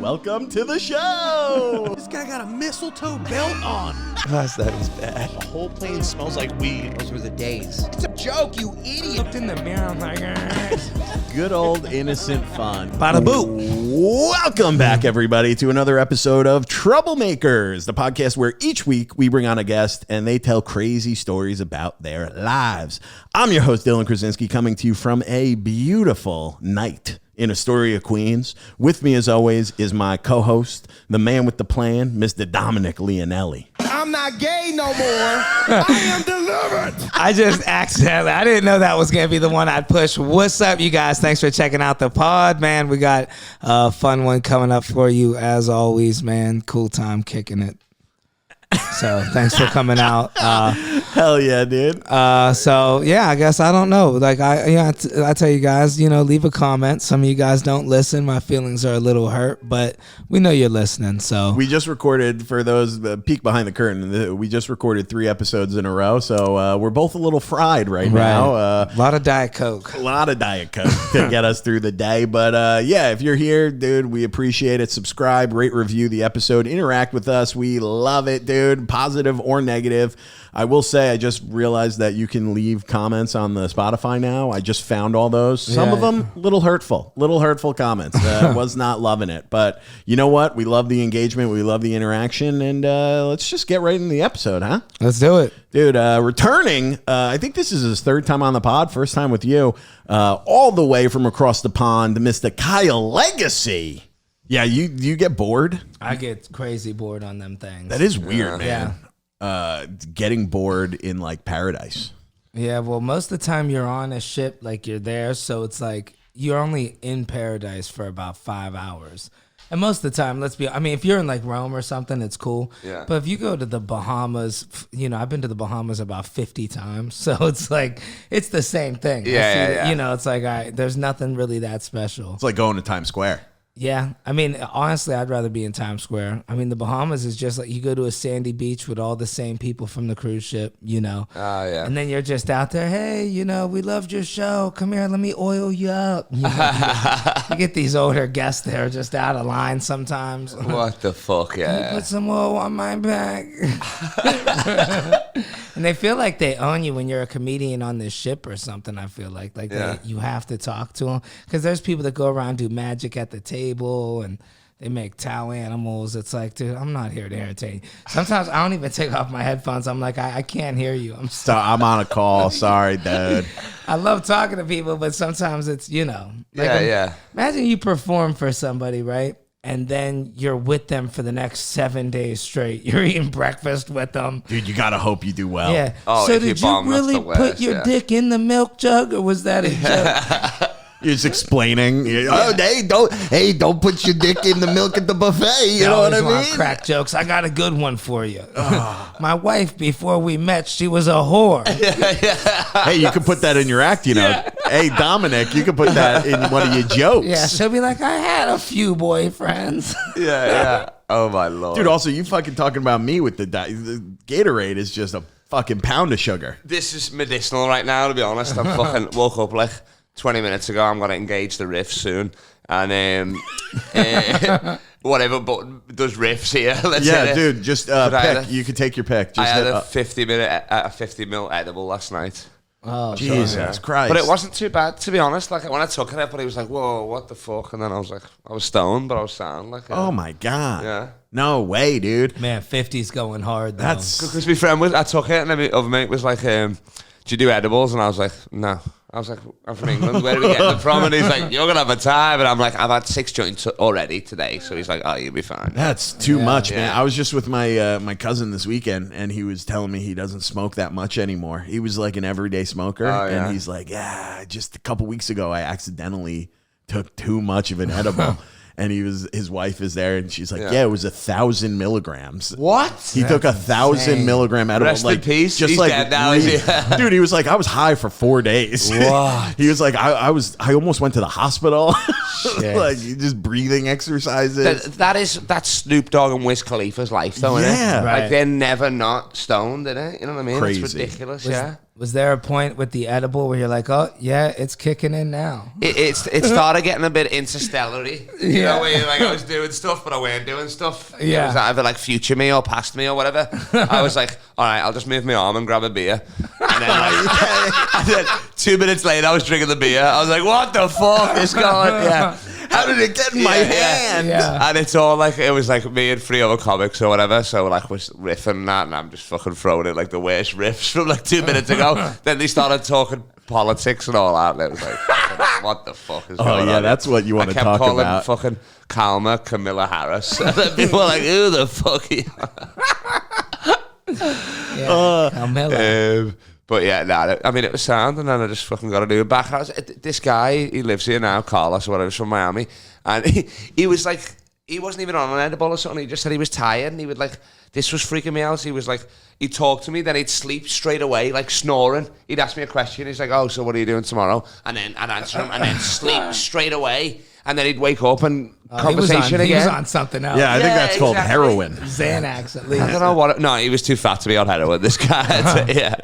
welcome to the show. This guy got a mistletoe belt on. Gosh, that is bad. The whole plane smells like weed. Those were the days. It's a joke, you idiot. Looked in the mirror, I'm like, Good old innocent fun. Bada boo. Welcome back, everybody, to another episode of Troublemakers, the podcast where each week we bring on a guest and they tell crazy stories about their lives. I'm your host, Dylan Krasinski, coming to you from a beautiful night in Astoria, Queens. With me, as always, is my co-host, the man with the plan, Mr. Dominic Leonelli. I'm not gay no more. I am delivered. I just accidentally, I didn't know that was going to be the one I'd push. What's up, you guys? Thanks for checking out the pod, man. We got a fun one coming up for you, as always, man. Cool time kicking it. So thanks for coming out. Hell yeah, dude. So yeah, I guess I don't know. Like I tell you guys, leave a comment. Some of you guys don't listen. My feelings are a little hurt, but we know you're listening. So we just recorded, for those peek behind the curtain, we just recorded 3 episodes in a row. So we're both a little fried right now. A lot of Diet Coke. A lot of Diet Coke to get us through the day. But yeah, if you're here, dude, we appreciate it. Subscribe, rate, review the episode, interact with us. We love it, dude. Positive or negative. I will say, I just realized that you can leave comments on the Spotify now. I just found all those. Some of them little hurtful comments. Was not loving it. But you know what? We love the engagement. We love the interaction. And let's just get right into the episode, huh? Let's do it. Dude, returning, I think this is his 3rd time on the pod, first time with you, all the way from across the pond, Mr. Kyle Legacy. Yeah, you get bored? I get crazy bored on them things. That is weird, man. Yeah. Getting bored in like paradise. Yeah, well, most of the time you're on a ship, like you're there, so it's like you're only in paradise for about 5 hours. And most of the time, if you're in like Rome or something, it's cool. Yeah. But if you go to the Bahamas, I've been to the Bahamas about 50 times. So it's like, it's the same thing. Yeah. It's like, all right, there's nothing really that special. It's like going to Times Square. Yeah. Honestly, I'd rather be in Times Square. The Bahamas is just like you go to a sandy beach with all the same people from the cruise ship, Oh, yeah. And then you're just out there, hey, we loved your show. Come here, let me oil you up. You get these older guests there just out of line sometimes. What the fuck, yeah. Can you put some oil on my back? And they feel like they own you when you're a comedian on this ship or something, I feel like. You have to talk to them. Because there's people that go around do magic at the table and they make towel animals. It's like, dude, I'm not here to entertain you. Sometimes I don't even take off my headphones. I'm like, I can't hear you. I'm on a call. Sorry, dude. I love talking to people, but sometimes it's, Imagine you perform for somebody, right? And then you're with them for the next 7 days straight. You're eating breakfast with them. Dude, you got to hope you do well. Yeah. Oh, so did you really put your dick in the milk jug, or was that a joke? You're just explaining. Don't put your dick in the milk at the buffet. You know what I mean? Crack jokes. I got a good one for you. My wife, before we met, she was a whore. Hey, you can put that in your act, Yeah. Hey, Dominic, you can put that in one of your jokes. Yeah, she'll be like, I had a few boyfriends. Yeah. Oh, my Lord. Dude, also, you fucking talking about me with the Gatorade is just a fucking pound of sugar. This is medicinal right now, to be honest. I fucking woke up like 20 minutes ago. I'm going to engage the riff soon. And whatever, but does riffs here. Let's dude, just pick. You can take your pick. I had a 50 ml edible last night. Oh, Jesus Christ. But it wasn't too bad, to be honest. Like, when I took it, everybody was like, whoa, what the fuck? And then I was like, I was stoned, but I was sound. Like, oh, my God. Yeah. No way, dude. Man, 50's going hard, though. That's... Because my friend I took it, and then my other mate was like, do you do edibles? And I was like, no. I was like, I'm from England. Where do we get them from? And he's like, you're going to have a time. And I'm like, I've had 6 joints already today. So he's like, oh, you'll be fine. That's too much, man. I was just with my cousin this weekend, and he was telling me he doesn't smoke that much anymore. He was like an everyday smoker. And he's like, just a couple weeks ago, I accidentally took too much of an edible. And his wife is there, and she's like, it was 1,000 milligrams. What? He took 1,000 milligram edible. Rest in peace. Just He's like, dead now, dude, he was like, I was high for 4 days. What? He was like, I almost went to the hospital. Like, just breathing exercises. That's Snoop Dogg and Wiz Khalifa's life, though, isn't it? Right. Like, they're never not stoned, innit? You know what I mean? Crazy. It's ridiculous, Was there a point with the edible where you're like, oh, yeah, it's kicking in now? It started getting a bit interstellar-y. You Yeah. know, where you're like, I was doing stuff, but I weren't doing stuff. Yeah. It was either like future me or past me or whatever. I was like, all right, I'll just move my arm and grab a beer. And then, and then 2 minutes later, I was drinking the beer. I was like, what the fuck is going? Yeah. How did it get in my hand? Yeah. And it's all like, it was like me and 3 other comics or whatever. So like we're riffing that, and I'm just fucking throwing it like the worst riffs from like 2 minutes ago. Then they started talking politics and all that. And it was like, what the fuck is going on? Oh, yeah, that's what you want to talk I kept calling about. fucking Calma Camilla Harris. And then people were like, who the fuck are you? Yeah. Carmelo. But yeah, nah, I mean, it was sound, and then I just fucking got to do it back. This guy, he lives here now, Carlos or whatever, he's from Miami, and he was like, he wasn't even on an edible or something, he just said he was tired, and he would like, this was freaking me out. He was like, he'd talk to me, then he'd sleep straight away, like snoring. He'd ask me a question, he's like, oh, so what are you doing tomorrow? And then I'd answer him, and then sleep straight away, and then he'd wake up and conversation he again. was on something else. Yeah, I think Yeah, that's called exactly. heroin. Xanax, at least. I don't know what. No, he was too fat to be on heroin. This guy, yeah.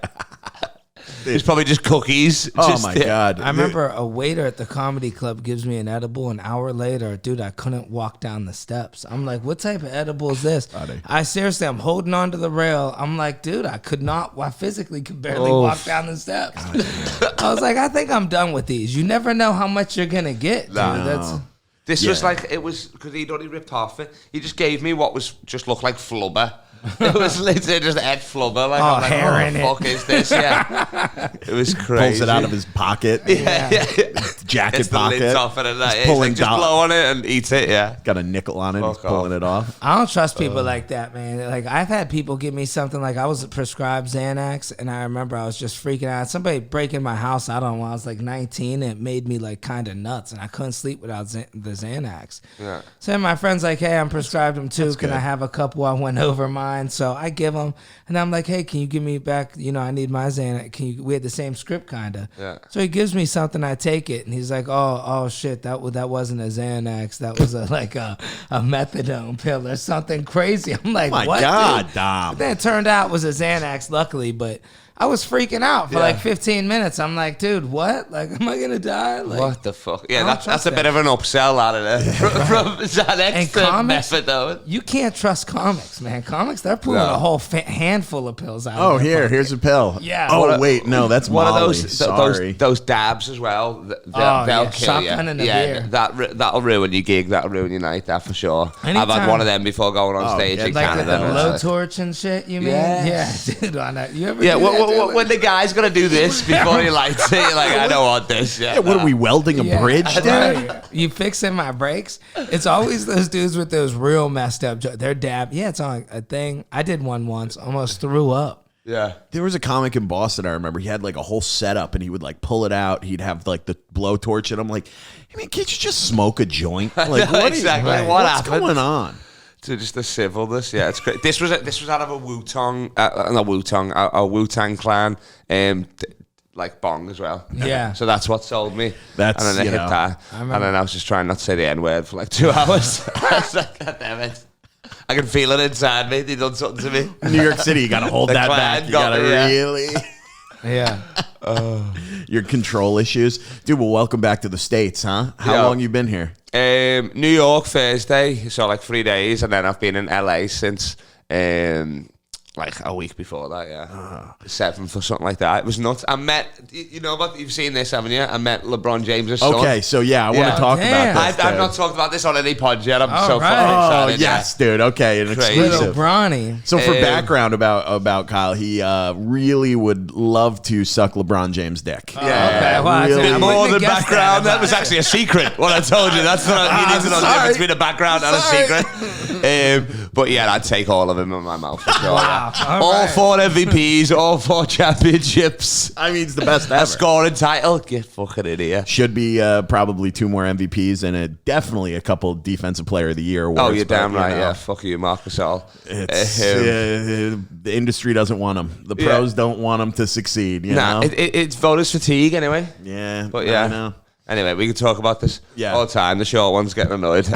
It's probably just cookies. Oh, Just- my yeah. God. I remember a waiter at the comedy club gives me an edible. An hour later, dude, I couldn't walk down the steps. I'm like, what type of edible is this? I'm holding on to the rail. I'm like, dude, I physically could barely walk down the steps. I was like, I think I'm done with these. You never know how much you're going to get, dude. No. This was like, it was, because he'd already ripped half it. He just gave me what was just looked like flubber. It was literally just Ed Flubber. Like, I'm like, hair what in the it. fuck is this? Yeah. It was crazy. Pulls it out of his pocket. yeah. Jacket Gets the pocket. lids off it and that. He's He's pulling like, just down- blow on it and eat it, yeah. Got a nickel on it. He's Fuck pulling it off. I don't trust people like that, man. Like, I've had people give me something, like I was prescribed Xanax, and I remember I was just freaking out. Somebody breaking my house out on when I was like 19, and it made me like kind of nuts, and I couldn't sleep without the Xanax. Yeah. So then my friend's like, hey, I'm prescribed them too. Can good. I have a couple? I went over mine. So I give them, and I'm like, hey, can you give me back? You know, I need my Xanax. We had the same script, kind of. Yeah. So he gives me something, I take it, and he's like, oh shit, that wasn't a Xanax. That was a methadone pill or something crazy. I'm like, My what? God, dude? Dom. Then it turned out it was a Xanax, luckily, but I was freaking out for like 15 minutes. I'm like, dude, what? Like, am I gonna die? Like, What the fuck? Yeah, I don't that's trust a that. bit of an upsell out of there. From Xanax And to comics, methadone. you can't trust comics, man. Comics, they're pulling No. a whole handful of pills out. Oh, of their pocket. here's a pill. Yeah. Oh, What wait, no, that's One Molly. of those Sorry. those dabs as well. They'll yeah, kill you. shotgun and a Yeah, beer. that'll ruin your gig. That'll ruin your night. That for sure. I've Anytime- had one of them before going on Oh, stage yeah, in Like Canada. the and it's low like- torch and shit, you mean? Yes. Yeah, dude, on that. You ever Yeah, do that, dude? when the guy's gonna do this before he lights it, you're like, I don't want this. Yeah, Yeah, what are we welding a Yeah. bridge, dude? Right. You fixing my brakes? It's always those dudes with those real messed up. They're dab. Yeah, it's on a thing. I did one once. Almost threw up. Yeah. There was a comic in Boston, I remember. He had like a whole setup and he would like pull it out. He'd have like the blowtorch, and I'm like, I mean, can't you just smoke a joint? Like, what exactly. What What what's happened? going on? To just the civilness, yeah, it's great. This was out of a Wu-Tang Clan, like bong as well. Yeah. So that's what sold me. That's, and then I you hit know. that, and then I was just trying not to say the N-word for like 2 hours. I was like, God damn it! I can feel it inside me. They done something to me. New York City, you got to hold The that Klan back. You got got to me, yeah. really... Yeah. Your control issues. Dude, well, welcome back to the States, huh? How Yeah. long you been here? New York Thursday, so like 3 days, and then I've been in LA since like a week before that, yeah. 7th or something like that. It was nuts. I met, you know what, you've seen this, haven't you? I met LeBron James' son. Okay, so yeah, I want Yeah. to talk Damn. about this. I've dude. not talked about this on any pod yet. I'm All so right. fucking Oh, excited. yes, dude. Okay, an Crazy. Little exclusive. Bronny. So for Um, background about Kyle, he really would love to suck LeBron James' dick. Yeah. Okay, well, I really. wouldn't More have than guessed background. That about was it. actually a secret. What I told you. That's not, you need to know the difference between a background and a secret. But yeah, I'd take all of him in my mouth for sure. Wow. All right. 4 MVPs, all 4 championships. I mean, it's the best A ever. scoring title. Get fucking in here. Should be probably 2 more MVPs and definitely a couple Defensive Player of the Year awards. Oh, you're but, damn you right. know, Yeah, fuck you, Marc Gasol. It's, the industry doesn't want them. The pros don't want them to succeed. You Nah, know? it's voters fatigue anyway. Yeah, But yeah. I know. Anyway, we can talk about this Yeah. all the time. The short one's getting annoyed.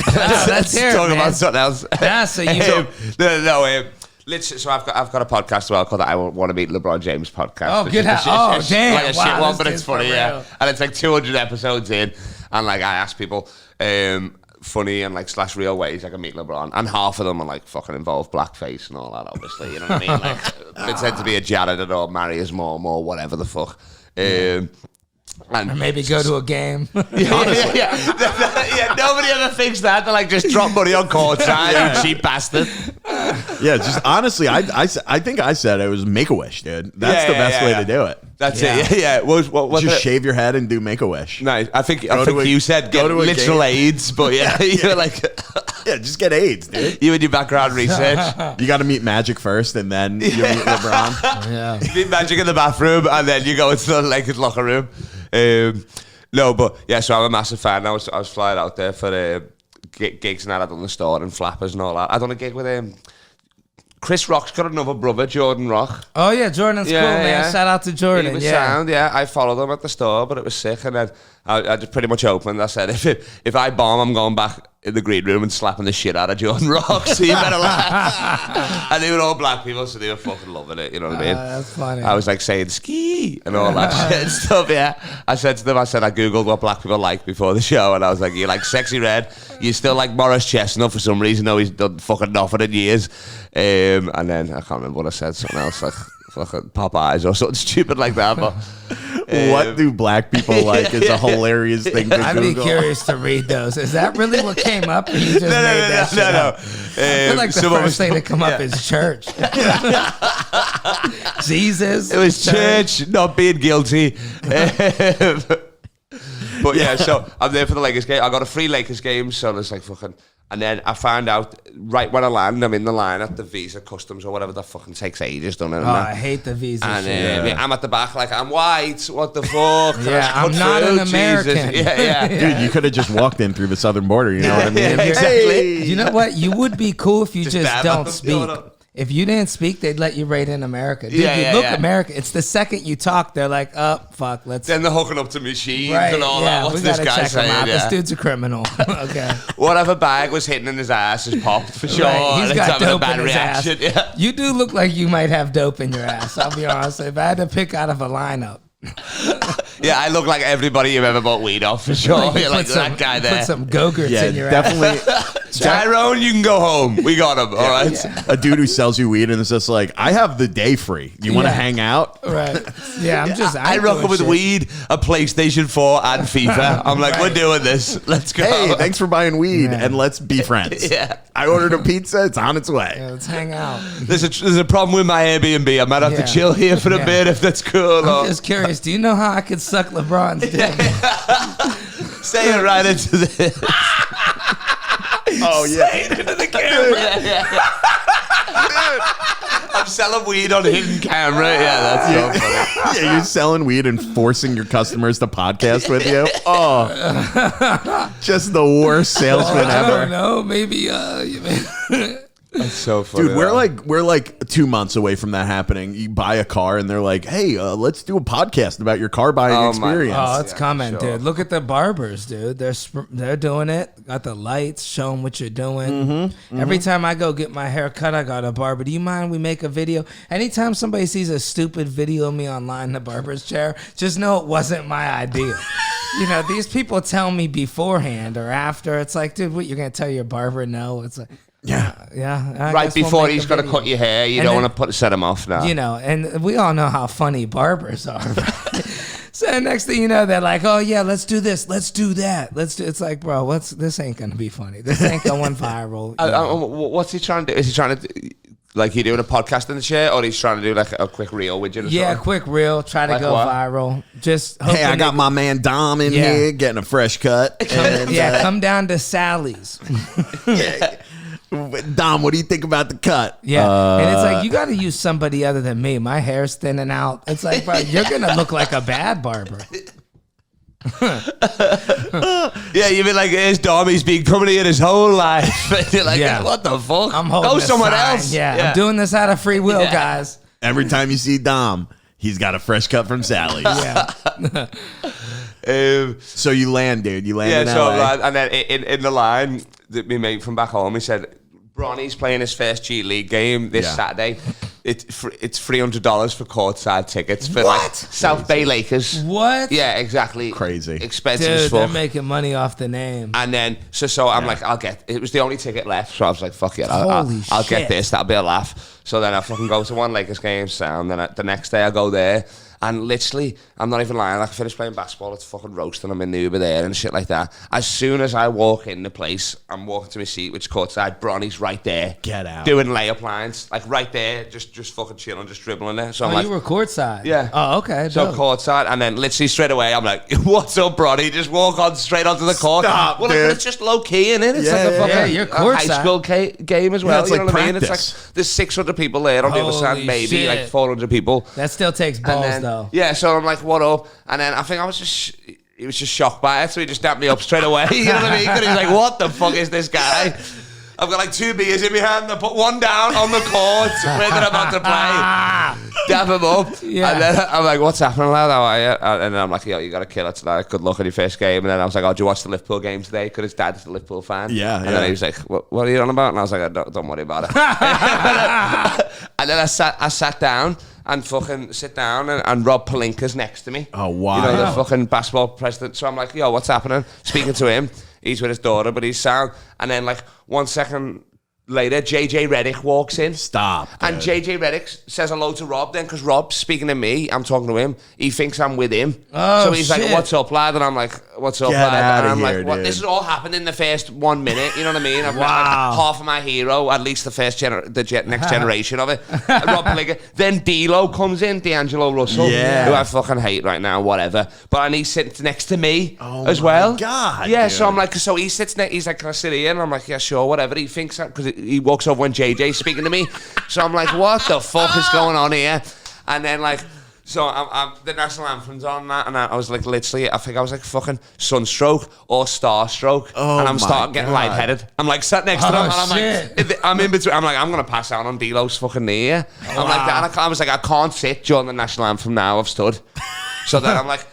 let's hear it, talk man. about something else. Yeah, so you- No, Literally, so I've got a podcast as well called I Want to Meet LeBron James podcast. Oh, good. It's Damn. like a shit Wow, one, but this it's is for funny, real. And it's like 200 episodes in, and like I ask people funny and like / real ways I can meet LeBron, and half of them are like fucking involve blackface and all that, obviously, you know what I mean? Like pretend to be a janitor or marry his mom or whatever the fuck. And Or maybe go to a game. yeah, nobody ever thinks that. They like just drop money on courtside, you cheap bastard. Yeah, just honestly, I think I said it was Make-A-Wish, dude. That's the best way to do it. That's it. Yeah. What Just shave your head and do Make-A-Wish. No, I think you said get literal AIDS, but yeah, you're like, Yeah, just get AIDS, dude. you and your background research. You got to meet Magic first, and then you meet LeBron. Yeah. You meet Magic in the bathroom, and then you go into the Lakers locker room. No, but yeah, so I'm a massive fan. I was flying out there for gigs and that. I'd done the store and flappers and all that. I done a gig with Chris Rock's got another brother, Jordan Rock. Oh yeah, Jordan's cool, man. Yeah. Shout out to Jordan. He was Yeah. sound, yeah. I followed him at the store, but it was sick. And then I just pretty much opened. I said, if I bomb, I'm going back in the green room and slapping the shit out of Jordan Rock. So you better laugh. And they were all black people, so they were fucking loving it. You know what I mean? That's funny. I was like saying ski and all that shit and stuff, yeah. I said to them, I Googled what black people like before the show, and I was like, you like sexy red, you still like Morris Chestnut for some reason, though he's done fucking nothing in years. And then I can't remember what I said, something else like fucking Popeyes or something stupid like that. But What do black people like is a hilarious thing to I'd be Google. curious to read those. Is that really what came up? Or you just made that shit up? I feel like the first thing to come up is church. Jesus. It was church, not being guilty. But yeah, so I'm there for the Lakers game. I got a free Lakers game, so it's like fucking. And then I found out right when I land, I'm in the line at the Visa Customs or whatever that fucking takes ages, doesn't it? Oh, I hate the visa And shit. I'm at the back like, I'm white, what the fuck? Can I Yeah, I'm cut not through? an American. Jesus. Yeah. Dude, you could have just walked in through the southern border. You know what I mean? Yeah, exactly. You know what? You would be cool if you just dab don't on them. speak. If you didn't speak, they'd let you right in America. Dude, Yeah, you yeah, look yeah. American. It's the second you talk, they're like, oh, fuck, let's... Then they're hooking up to machines Right, and all yeah, that. What's we this gotta guy check him saying? out. Yeah. This dude's a criminal. Okay. Whatever bag was hitting in his ass is popped for sure. Right, he's and got it's having a dope bad in his ass. reaction. Yeah. You do look like you might have dope in your ass. I'll be honest. If I had to pick out of a lineup, Yeah, I look like everybody you've ever bought weed off for sure. you You're like put some, that guy there. Put some Go-Gurts Yeah, in your ass. definitely. Tyrone, you can go home. We got him. All right. A dude who sells you weed and it's just like, I have the day free. You want to Yeah. hang out? Right. Yeah, I rock up with weed, a PlayStation 4, and FIFA. I'm like, we're doing this. Let's go. Hey, thanks for buying weed and let's be friends. Yeah. I ordered a pizza. It's on its way. Yeah, let's hang out. There's a problem with my Airbnb. I might have Yeah. to chill here for a Yeah. bit if that's cool. I'm just curious. Do you know how I could suck LeBron's dick? Say it right into this. Oh, yeah. Into the camera. I'm selling weed on hidden camera. Yeah, that's so funny. Yeah, you're selling weed and forcing your customers to podcast with you. Oh, just the worst salesman I don't ever. know. Maybe That's so funny. Dude, we're like 2 months away from that happening. You buy a car and they're like, "Hey, let's do a podcast about your car buying Oh, my experience." Oh, it's Yeah, coming, sure. dude. Look at the barbers, dude. They're doing it. Got the lights, showing what you're doing. Every time I go get my hair cut, I got a barber. Do you mind we make a video? Anytime somebody sees a stupid video of me online in the barber's chair, just know it wasn't my idea. You know, these people tell me beforehand or after. It's like, dude, what, you're going to tell your barber no? It's like, yeah. I Right guess we'll before make he's a going to video. cut your hair, you And don't then- want to set him off now. You know, and we all know how funny barbers are. Right? So next thing you know, they're like, "Oh yeah, let's do this, let's do that, let's do." It's like, bro, this ain't gonna be funny. This ain't going viral. you know? What's he trying to do? Is he trying to, like, he doing a podcast in the chair, or he's trying to do like a quick reel with you? Or Yeah, something? quick reel, try to Like go what? viral. Just Hey, I hoping got they- my man Dom in Yeah. here getting a fresh cut. And, Yeah, come down to Sally's. Dom, what do you think about the cut? Yeah, and it's like you got to use somebody other than me. My hair's thinning out. It's like, bro, you're gonna look like a bad barber. Yeah, you've been like, here's Dom, he's been coming here his whole life. And you're like, Yeah. what the fuck? I'm holding Go a somewhere sign. else. Yeah, I'm doing this out of free will, guys. Every time you see Dom, he's got a fresh cut from Sally's. Yeah. So you land, dude. You land Yeah, in so LA. and then in the line, my mate from back home, he said, Bronny's playing his first G League game this Saturday. It's $300 for courtside tickets for like South Bay Lakers. What? Yeah, exactly. Crazy. Expensive Dude, as fuck. they're making money off the name. And then, so I'm like, it was the only ticket left. So I was like, fuck it. I'll Holy get shit. this. That'll be a laugh. So then I fucking go to one Lakers game, sound. Then the next day I go there. And literally, I'm not even lying, like I finished playing basketball, it's fucking roasting, I'm in the Uber there and shit like that. As soon as I walk in the place, I'm walking to my seat, which is courtside, Bronny's right there. Get out. Doing layup lines, like right there, just fucking chilling, just dribbling there. So I'm like, you were courtside? Yeah. Oh, okay. so dope. courtside, and then literally straight away, I'm like, what's up, Bronny? Just walk on straight onto the court. Stop, well, dude. it's just low key, innit? It's Yeah, like a yeah, fucking yeah, you're courtside. high school game as well. it's You like know what I mean? It's practice. like, there's 600 people there on the other side, Holy maybe, shit. like 400 people. That still takes And balls, then, though. yeah, so I'm like, what up? And then I think I was just, he was just shocked by it, so he just dapped me up straight away. You know what I mean? Because he's like, what the fuck is this guy? I've got like 2 beers in my hand. I put one down on the court where they're about to play. Dap him up. Yeah. And then I'm like, what's happening, lad? How are you? And then I'm like, yo, you got to kill it tonight. Good luck on your first game. And then I was like, oh, do you watch the Liverpool game today? Because his dad's a Liverpool fan. Yeah, And yeah. then he was like, what are you on about? And I was like, don't worry about it. And then I sat down and fucking sit down and Rob Pelinka's next to me. Oh, wow. You know, the fucking basketball president. So I'm like, yo, what's happening? Speaking to him. He's with his daughter, but he's sound. And then like 1 second later, JJ Redick walks in. Stop. And dude. JJ Redick says hello to Rob then, because Rob's speaking to me. I'm talking to him. He thinks I'm with him. Oh, so he's shit. like, what's up, lad? And I'm like, what's up, Get lad? outta And I'm here, like, what? dude. This has all happened in the first 1 minute. You know what I mean? I've met Wow. like half of my hero, at least the first next generation of it. Rob Pelinka. Then D-Lo comes in, D'Angelo Russell, Yeah. who I fucking hate right now, whatever. But and he sits next to me as my well. God, Yeah, dude. so I'm like, so he sits next, he's like, can I sit here? And I'm like, yeah, sure, whatever. He thinks that, because he walks over when JJ's speaking to me. So I'm like, what the fuck is going on here? And then like, so I'm the national anthem's on that, and I was like, literally, I think I was like fucking Sunstroke or Starstruck, Oh and I'm my starting getting God. lightheaded. I'm like sat next to him, and I'm shit. like, I'm in between. I'm like, I'm gonna pass out on D-Lo's fucking knee. I'm like that, and I was like, I can't sit during the national anthem now. I've stood. So then I'm like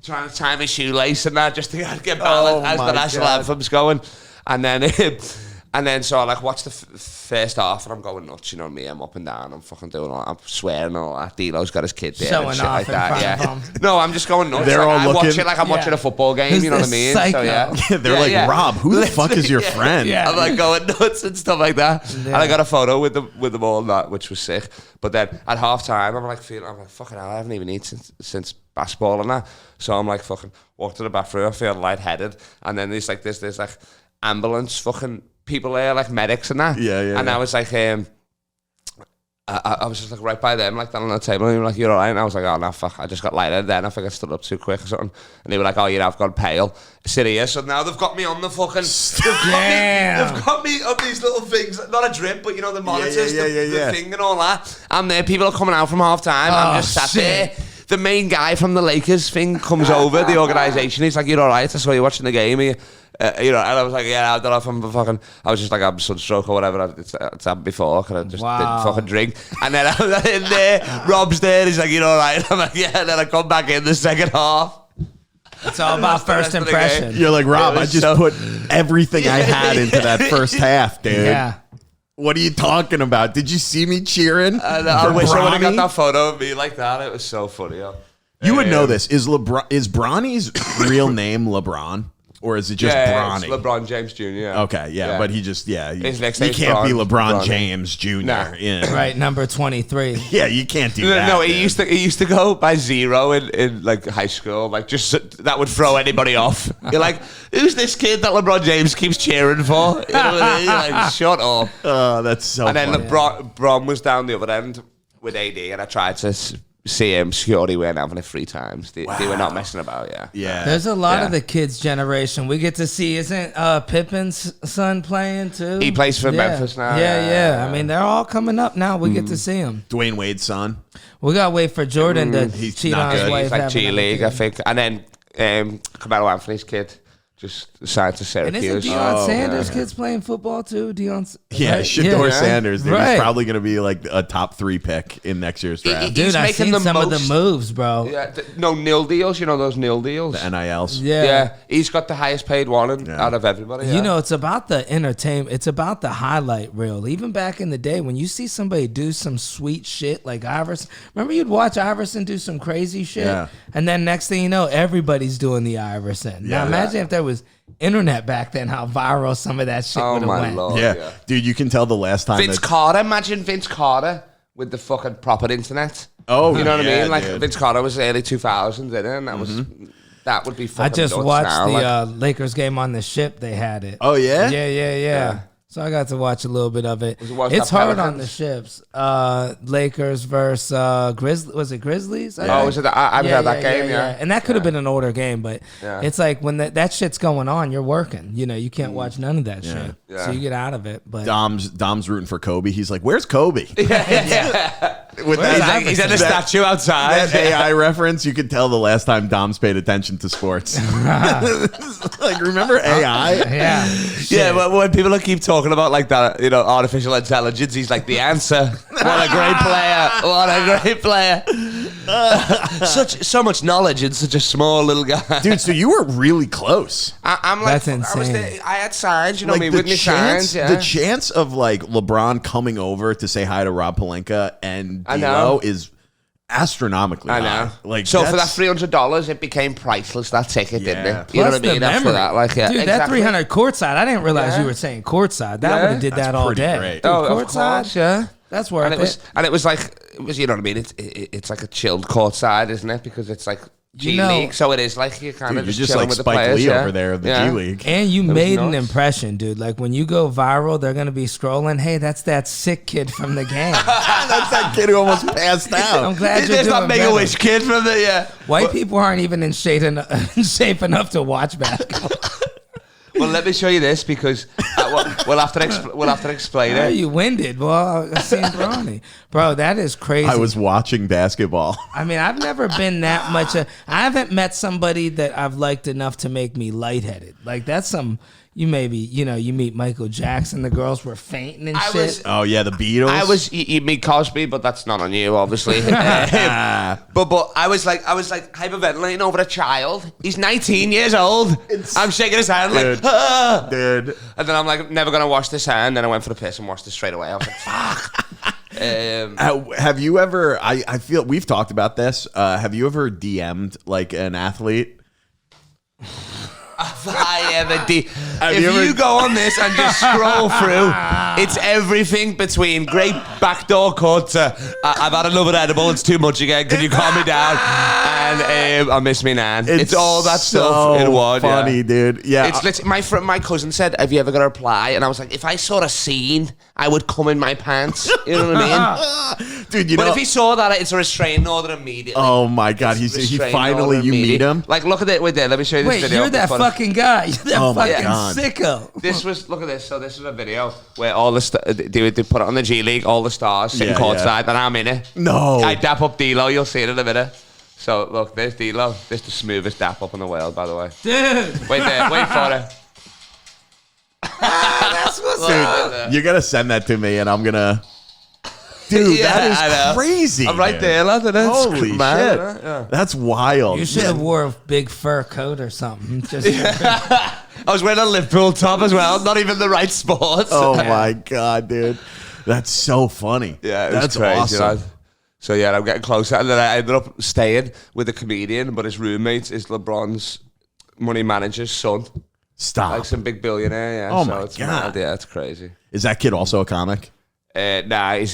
trying to tie my shoelace and that just to get balanced as my the national God. anthem's going, and then so I like watch the first half and I'm going nuts, you know me. I'm up and down, I'm fucking doing all, I'm swearing and all that. D-Lo's got his kid there Showing and shit off like in that. front Yeah. of 'em. No, I'm just going nuts. They're Like, all I watch looking- it like I'm watching Yeah. a football game. Who's You know what I this mean? psycho? So yeah. They're like, Rob, who the fuck is your friend? Yeah. I'm like going nuts and stuff like that. And I got a photo with them all and that, which was sick. But then at half time, I'm like fucking hell, I haven't even eaten since basketball and that. So I'm like fucking walk to the bathroom, I feel lightheaded, and then there's like ambulance fucking people there, like medics and that. Yeah. And I was like, I was just like right by them, like down on the table, and they were like, "You're alright?" And I was like, "Oh no, fuck! I just got lightheaded then. I think I stood up too quick or something." And they were like, "Oh, you have gone pale." Sit here. So now they've got me on the fucking. They've got me on these little things, not a drip, but you know the monitors, the thing and all that. I'm there. People are coming out from half time. I'm just sat there. The main guy from the Lakers thing comes over, the organisation. He's like, "You're alright? I saw you watching the game." You know, and I was like, "Yeah, I don't know if I'm fucking." I was just like, "I'm sunstroke or whatever." It's happened before, because I just didn't fucking drink. And then I was in there. Rob's there. He's like, "You're alright?" I'm like, "Yeah." And then I come back in the second half. It's all about first impression. You're like, Rob, I was just put everything I had into that first half, dude. Yeah. What are you talking about? Did you see me cheering? I for wish I would have got Bronny? that photo of me like that. It was so funny. Yo. You would know this. Is Bronny's real name LeBron? Or is it just Bronny? It's LeBron James Jr. Yeah. Okay, yeah, but he just, His next you name's can't be LeBron Bronny. James Jr. Nah. Yeah. Right, number 23. Yeah, you can't do that. No, dude. he used to go by 0 in like high school, like just that would throw anybody off. You're like, who's this kid that LeBron James keeps cheering for? You know what I mean? Like, shut up. Oh, that's so And then funny. Bron was down the other end with AD, and I tried to see him. Security weren't having it 3 times. They were not messing about. Yeah. There's a lot Yeah. of the kids' generation. We get to see, isn't Pippen's son playing too? He plays for Memphis now. Yeah. I mean, they're all coming up now. We get to see them. Dwayne Wade's son. We got to wait for Jordan to he's cheat not on his good. wife. He's like having G another League, kid. I think. And then Carmelo Anthony's kid just signed to And Syracuse. isn't Deion Sanders kids playing football too? Yeah, Shador Sanders. Dude, Right. He's probably going to be like a top 3 pick in next year's draft. Dude, I've seen some of the moves, bro. Yeah, no nil deals. You know those nil deals. The NILs. Yeah. He's got the highest paid one out of everybody. Yeah. You know, it's about the entertainment. It's about the highlight reel. Even back in the day, when you see somebody do some sweet shit like Iverson. Remember, you'd watch Iverson do some crazy shit, and then next thing you know, everybody's doing the Iverson. Now imagine if there was internet back then, how viral some of that shit would have went. Lord, Yeah. Dude, you can tell the last time Vince Carter. Imagine Vince Carter with the fucking proper internet. Oh, you know what I mean? Like dude. Vince Carter was early 2000s, and that would be fucking. I just nuts watched now. the Lakers game on the ship. They had it. Oh, yeah? Yeah. So I got to watch a little bit of it. watch It's that hard Pelicans? on the ships. Lakers versus Grizzlies. Was it Grizzlies? I Oh, think? was it? I haven't had that game. Yeah. And that could have been an older game, but it's like when that shit's going on, you're working. You know, you can't watch none of that shit. Yeah. So you get out of it. But Dom's rooting for Kobe. He's like, "Where's Kobe?" With He's at the statue outside. that AI reference, you could tell the last time Dom's paid attention to sports. Like, remember AI? yeah. Yeah, but when people keep talking about like that, you know, artificial intelligence, he's like the answer. What a great player! What a great player! So much knowledge in such a small little guy. Dude, so you were really close. I'm like, That's insane. I was there, I had signs, you know Like me, with me signs. Yeah. the chance of like LeBron coming over to say hi to Rob Pelinka and I D'Lo know. is astronomically I high. know. Like, so for that that's- $300, it became priceless. That ticket, didn't Yeah. it? You know Plus what I mean? the After memory. that, like, yeah, Dude, that exactly. 300 courtside. I didn't realize you were saying courtside. That would have did That's that all pretty day. great. Dude, Oh, of courtside. course, yeah. That's worth And it. it was you know what I mean? It's like a chilled courtside, isn't it? Because it's like G You know- League, so it is like you're kind Dude, of you're just just chilling like with the Spike players, Lee yeah. over there of the Yeah. G League. And you was made an nuts. impression, dude. Like when you go viral, they're gonna be scrolling. Hey, that's that sick kid from the game. That's that kid who almost passed out. I'm glad you're There's doing that better. Make-A-Wish kid from the White people aren't even in shape enough to watch basketball. Well, let me show you this because we'll have to explain Are it. you winded? Well, I seen Bronny. Bro, that is crazy. I was watching basketball. I mean, I've never been that much. I haven't met somebody that I've liked enough to make me lightheaded. Like that's some. You maybe you meet Michael Jackson. The girls were fainting and shit. Oh yeah, the Beatles. You meet Cosby, but that's not on you, obviously. but I was like hyperventilating over a child. He's 19 years old. I'm shaking his hand like, ah. Dude. And then I'm like, never gonna wash this hand. Then I went for the piss and washed it straight away. I was like, fuck. Have you ever? I feel we've talked about this. Have you ever DM'd like an athlete? If you go on this and just scroll through, it's everything between great backdoor cut to I've had another edible, it's too much again, can you calm me down? And I miss me nan. It's all that stuff in one. Funny, yeah. dude. Yeah, It's literally, my cousin said, have you ever got a reply? And I was like, if I saw a scene, I would come in my pants. You know what I mean? dude. But if he saw that, it's a restraining order immediately. Oh my god, he Restraining finally order you meet immediately. him. Like, look at it. Wait there. Let me show you this Wait, video. you're that fucking guy. You're that Oh my fucking God. sicko. Look at this. So this is a video where all the they put it on the G League, all the stars sitting Yeah, courtside, and I'm in it. No. I dap up D'Lo. You'll see it in a minute. So look, there's D'Lo. This is the smoothest dap up in the world, by the way. Dude. Wait there. Wait for it. That's what's up. Dude, you gotta send that to me, and I'm gonna. Dude, Yeah, I that know. is crazy. I'm right dude. there, lad. It's Holy mad, shit, isn't it? Yeah. that's wild. You should have wore a big fur coat or something. Just I was wearing a Liverpool top as well. Not even the right sports. Oh my god, dude, that's so funny. Yeah, it was that's crazy, awesome. lad. So yeah, I'm getting closer, and then I ended up staying with a comedian, but his roommate is LeBron's money manager's son, Stop. like some big billionaire. Yeah. Oh so my it's God. mad, yeah, it's crazy. Is that kid also a comic? Nah, he's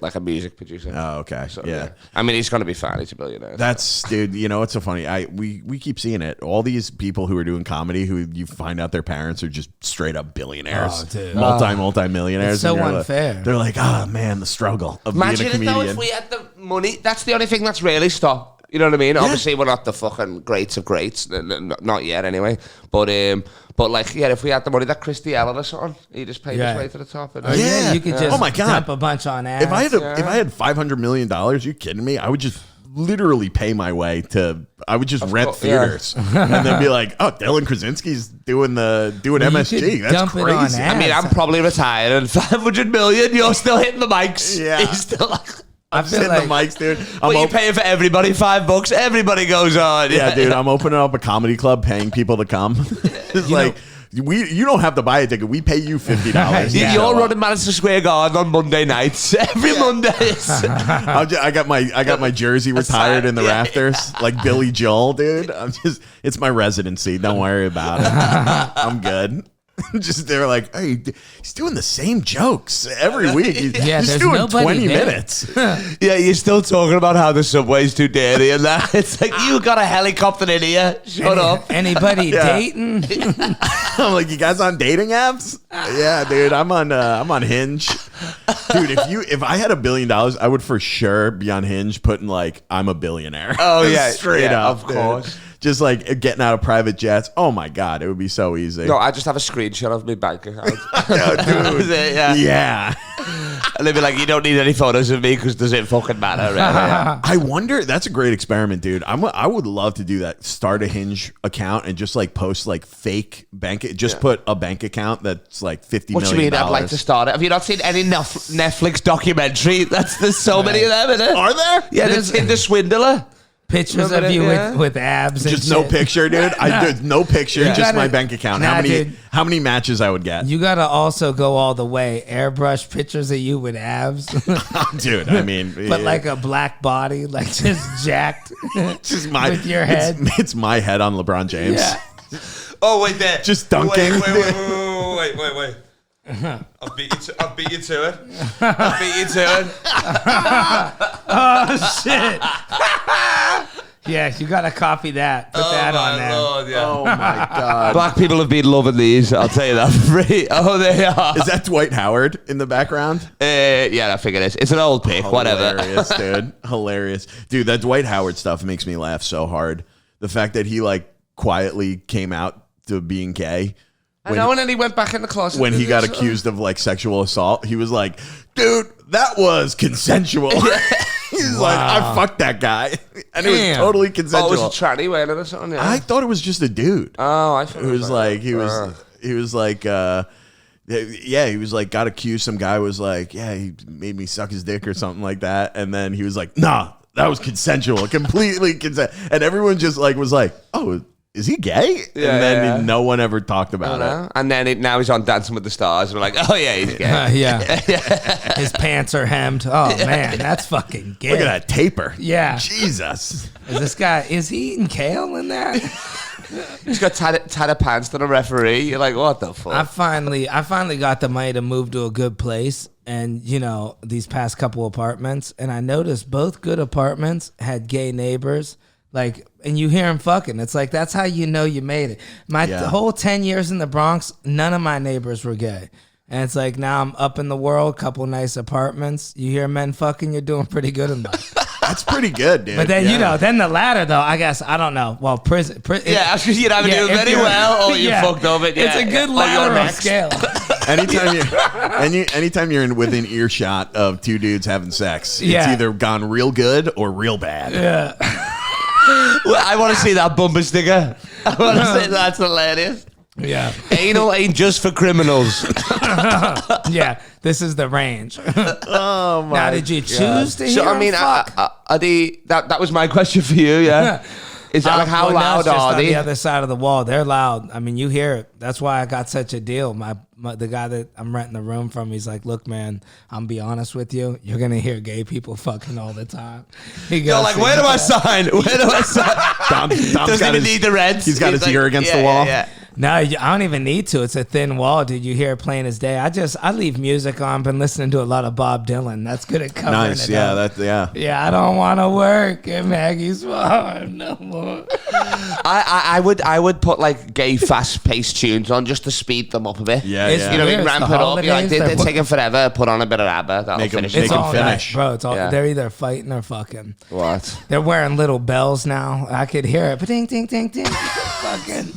like a music producer. Oh, okay. So, yeah. I mean, he's gonna be fine. He's a billionaire. That's dude. You know, it's so funny. We keep seeing it. All these people who are doing comedy, who you find out their parents are just straight up billionaires, Oh, dude. multi-millionaires. It's so and you're unfair. They're like, oh man, the struggle of Imagine being a it though, comedian. if we had the money. That's the only thing that's really stopped. You know what I mean? Obviously, we're not the fucking greats of greats, not yet anyway. But like, yeah, if we had the money that Chris D'Elia or something, he just paid his way to the top. Oh, yeah, you could just Oh my God. dump a bunch on ads. If I had $500 million, you kidding me? I would just literally pay my way to. I would just rent theaters and then be like, "Oh, Dylan Krasinski's doing MSG. That's dump it on crazy." ads. I mean, I'm probably retired and 500 million. You're still hitting the mics. Yeah. He's still like. I'm feel hitting like- the mics, dude. Well, you paying for everybody $5. Everybody goes on. Yeah, dude. I'm opening up a comedy club, paying people to come. It's like. You don't have to buy a ticket. We pay you $50. You're running Madison Square Garden on Monday nights. Every Monday. I got my jersey retired in the rafters like Billy Joel, dude. It's my residency. Don't worry about it. I'm good. Just they're like, hey, he's doing the same jokes every week. He's there's doing nobody 20 there. minutes. Yeah, you're still talking about how the subway's too dirty and that. It's like, you got a helicopter in here. Shut up. Anybody dating? I'm like, you guys on dating apps? Yeah, dude. I'm on Hinge. Dude, if I had $1 billion, I would for sure be on Hinge putting like I'm a billionaire. Oh, yeah. Straight Yeah, up. of dude. course. Just like getting out of private jets. Oh my God, it would be so easy. No, I just have a screenshot of my bank account. dude. yeah. Yeah. And they'd be like, you don't need any photos of me because does it fucking matter? Really? I wonder. That's a great experiment, dude. I would love to do that. Start a Hinge account and just like post like fake bank. Just put a bank account that's like $50 What million. you mean? I'd like to start it. Have you not seen any Netflix documentary? There's so many of them in it. Are there? Yeah, the Tinder swindler. Pictures Remember of you that? Yeah. with abs and Just no shit. picture, dude. There's no picture. Just gotta- my bank account. Nah, dude. How many matches I would get, You gotta also go all the way. Airbrush pictures of you with abs, dude? I mean, but like a black body, like just jacked. just my with your head. It's my head on LeBron James. Yeah. Oh, wait there. Just dunking. Wait. I'll beat you to it. I'll beat you to it. Oh shit! Yeah, you gotta copy that. Put that on there. Lord, yeah. Oh my God. Black people have been loving these. I'll tell you that for free. Oh, they are. Is that Dwight Howard in the background? Yeah, I figure it is. It's an old pic. Whatever. Hilarious, dude. Hilarious. Dude, that Dwight Howard stuff makes me laugh so hard. The fact that he like quietly came out to being gay. I know, and then he went back in the closet. When he got accused of like sexual assault, he was like, dude, that was consensual. He's like, I fucked that guy. And it was Damn. totally Oh, consensual. it was a tranny wearing it or something? Yeah. I thought it was just a dude. Oh, I thought It was like, he was like, he was like, got accused. Some guy was like, yeah, he made me suck his dick or something like that. And then he was like, nah, that was consensual, completely consent. And everyone just like was like, oh, is he gay? Yeah, and then yeah. no one ever talked about it. And then now he's on Dancing with the Stars. And we're like, oh, yeah, he's gay. Yeah, his pants are hemmed. Oh man, that's fucking gay. Look at that taper. Yeah. Jesus. Is this guy? Is he eating kale in there? He's got tatted pants to the referee. You're like, what the fuck? I finally got the money to move to a good place, and these past couple apartments, and I noticed both good apartments had gay neighbors. Like, and you hear them fucking. It's like, that's how you know you made it. The whole 10 years in the Bronx, none of my neighbors were gay. And it's like, now I'm up in the world, couple nice apartments. You hear men fucking, you're doing pretty good in life. That's pretty good, dude. But then, then the latter, though, I guess, I don't know. Well, prison. Yeah, you'd either do if very you're- well or you fucked over it. It's Yeah, a good yeah. Or you're lateral next. scale. Anytime you're within earshot of two dudes having sex, it's Yeah. either gone real good or real bad. Yeah. Well, I want to see that bumper sticker. I want to say that's hilarious. Yeah. Anal ain't just for criminals. Yeah. This is the range. Oh my! Now, did you choose to hear So I him mean, fuck? are that was my question for you. Yeah. Is that like how Well, no, loud it's just are on they? the other side of the wall. They're loud. I mean, you hear it. That's why I got such a deal. The guy that I'm renting the room from, he's like, look, man, I'm be honest with you. You're going to hear gay people fucking all the time. He goes, You're like, where do I sign? Where do I sign? Dom's Doesn't got even his- need the reds. He's got his ear against the wall. Yeah. No, I don't even need to. It's a thin wall, dude. You hear it plain as day. I leave music on. Been listening to a lot of Bob Dylan. That's good at covering Nice, it yeah, up. Yeah, I don't want to work at Maggie's farm no more. I would put like gay fast paced tunes on just to speed them up a bit. Yeah, It's yeah. You know, weird. ramp It's it the up. You're like, holidays. they're taking forever. Put on a bit of ABBA. That'll Make 'em- finish. make It's 'em all finish. night, bro. It's all. Yeah. They're either fighting or fucking. What? They're wearing little bells now. I could hear it. Ding, ding, ding, ding. Fucking.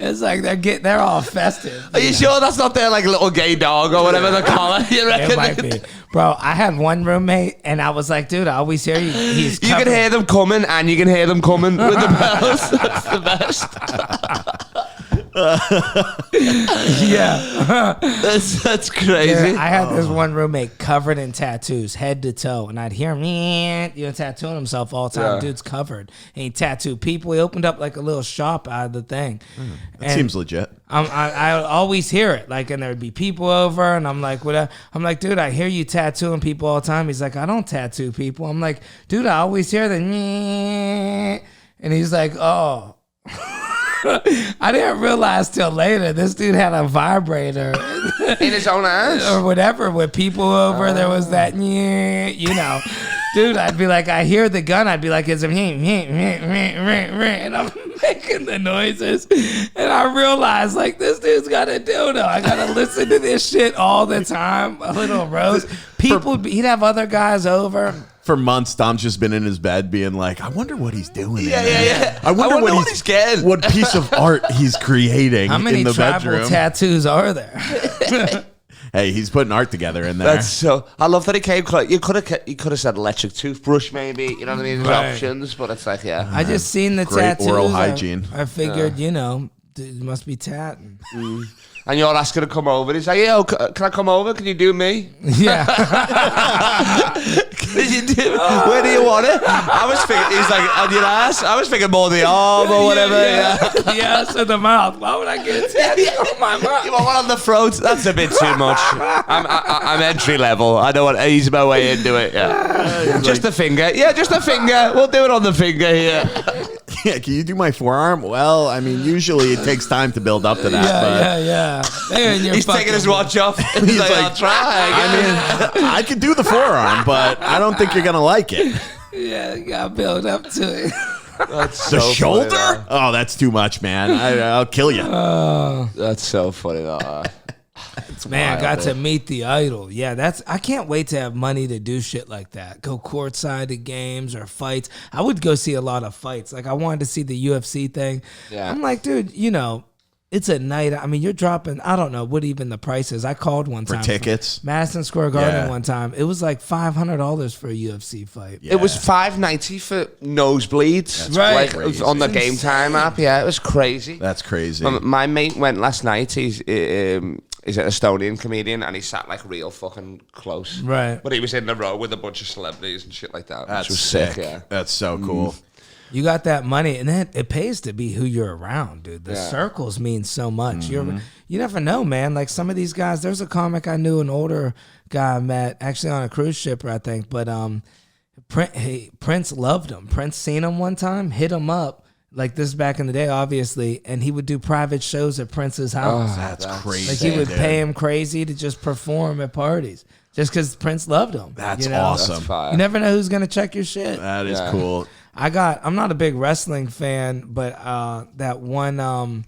It's like they're all festive. Are you sure that's not their like little gay dog or whatever they call it? You reckon? It might be. Bro, I had one roommate, and I was like, dude, I always hear you. You can hear them coming, and you can hear them coming with the bells. That's the best. Yeah. That's crazy. I had this one roommate covered in tattoos, head to toe, and I'd hear him, tattooing himself all the time. Yeah. Dude's covered, and he tattooed people. He opened up like a little shop out of the thing. That seems legit. I always hear it, like, and there'd be people over, and I'm like, what? I'm like, dude, I hear you tattooing people all the time. He's like, I don't tattoo people. I'm like, dude, I always hear the, and he's like, oh. I didn't realize till later this dude had a vibrator In his own ass? or whatever. With people over, there was that, dude. I'd be like, I hear the gun. I'd be like, it's a and I'm making the noises, and I realized like this dude's got a dildo. I gotta listen to this shit all the time. A little roast. He'd have other guys over. For months, Dom's just been in his bed being like, I wonder what he's doing. Yeah. I wonder what he's getting. What piece of art he's creating How many in the tribal bedroom. tattoos are there? Hey, he's putting art together in there. That's so. I love that he came. You could have said electric toothbrush, maybe. You know what I mean? There's Right. options, but it's like, yeah. I just seen the Great tattoos. oral hygiene. I figured, it must be tatting. And you're asking to come over. He's like, yo, can I come over? Can you do me? Yeah. Can you do? Where do you want it? I was thinking. He's like, on your ass. I was thinking more the arm or whatever. Yeah. Yes, in the mouth. Why would I get a tattoo on my mouth? You want one on the throat? That's a bit too much. I'm entry level. I don't want to ease my way into it. Yeah. Just a finger. Yeah, just a finger. We'll do it on the finger here. Yeah, can you do my forearm? Well, I mean, usually it takes time to build up to that. Yeah. Man, you're He's taking his watch off. He's like, I'll try. I mean, I could do the forearm, but I don't think you're going to like it. Yeah, you gotta build up to it. That's The so shoulder? funny, Oh, that's too much, man. I'll kill you. that's so funny, though. Man, I got to meet the idol. Yeah, I can't wait to have money to do shit like that. Go courtside to games or fights. I would go see a lot of fights. Like, I wanted to see the UFC thing. Yeah. I'm like, dude, it's a night. I mean, you're dropping, I don't know what even the price is. I called one time. For tickets? Madison Square Garden one time. It was like $500 for a UFC fight. It was $5.90 for nosebleeds. That's right. Like, crazy. on the Game Time app. Yeah, it was crazy. That's crazy. My mate went last night. He's an Estonian comedian, and he sat like real fucking close. Right. But he was in the row with a bunch of celebrities and shit like that. That's which was sick. Yeah. That's so cool. You got that money, and then it pays to be who you're around, dude. The circles mean so much. You never know, man. Like some of these guys, there's a comic I knew, an older guy I met, actually on a cruise ship, I think. But Prince loved him. Prince seen him one time, hit him up. Like this back in the day, obviously, and he would do private shows at Prince's house. That's crazy. Like he would dude. pay him crazy to just perform at parties, just because Prince loved him. That's you know? awesome. That's fire. You never know who's gonna check your shit. That is cool. I'm not a big wrestling fan, but that one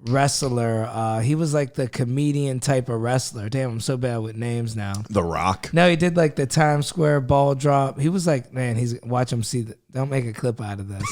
wrestler, he was like the comedian type of wrestler. Damn, I'm so bad with names now. The Rock. No, he did like the Times Square ball drop. He was like, man, watch him see. Don't make a clip out of this.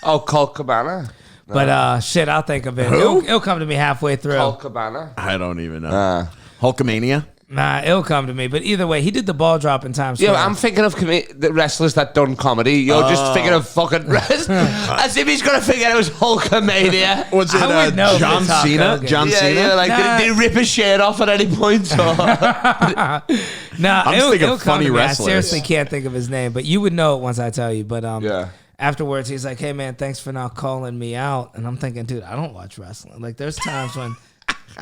Oh, Colt Cabana. But shit, I'll think of it. Who? It'll come to me halfway through. Colt Cabana. I don't even know. Hulkamania? Nah, it'll come to me. But either way, he did the ball drop in Times Square. Yeah, I'm thinking of the wrestlers that done comedy. You're just thinking of fucking wrestling. As if he's going to figure out it was Hulkamania. Was it I would know if John it's Hulk Cena? Hogan. John Yeah, Cena? yeah, like Nah. did he rip his shirt off at any point? Or? Nah, I'm just thinking it'll of come funny to me. wrestlers. I seriously can't think of his name, but you would know it once I tell you. But Yeah. afterwards, he's like, "Hey man, thanks for not calling me out." And I'm thinking, dude, I don't watch wrestling. Like, there's times when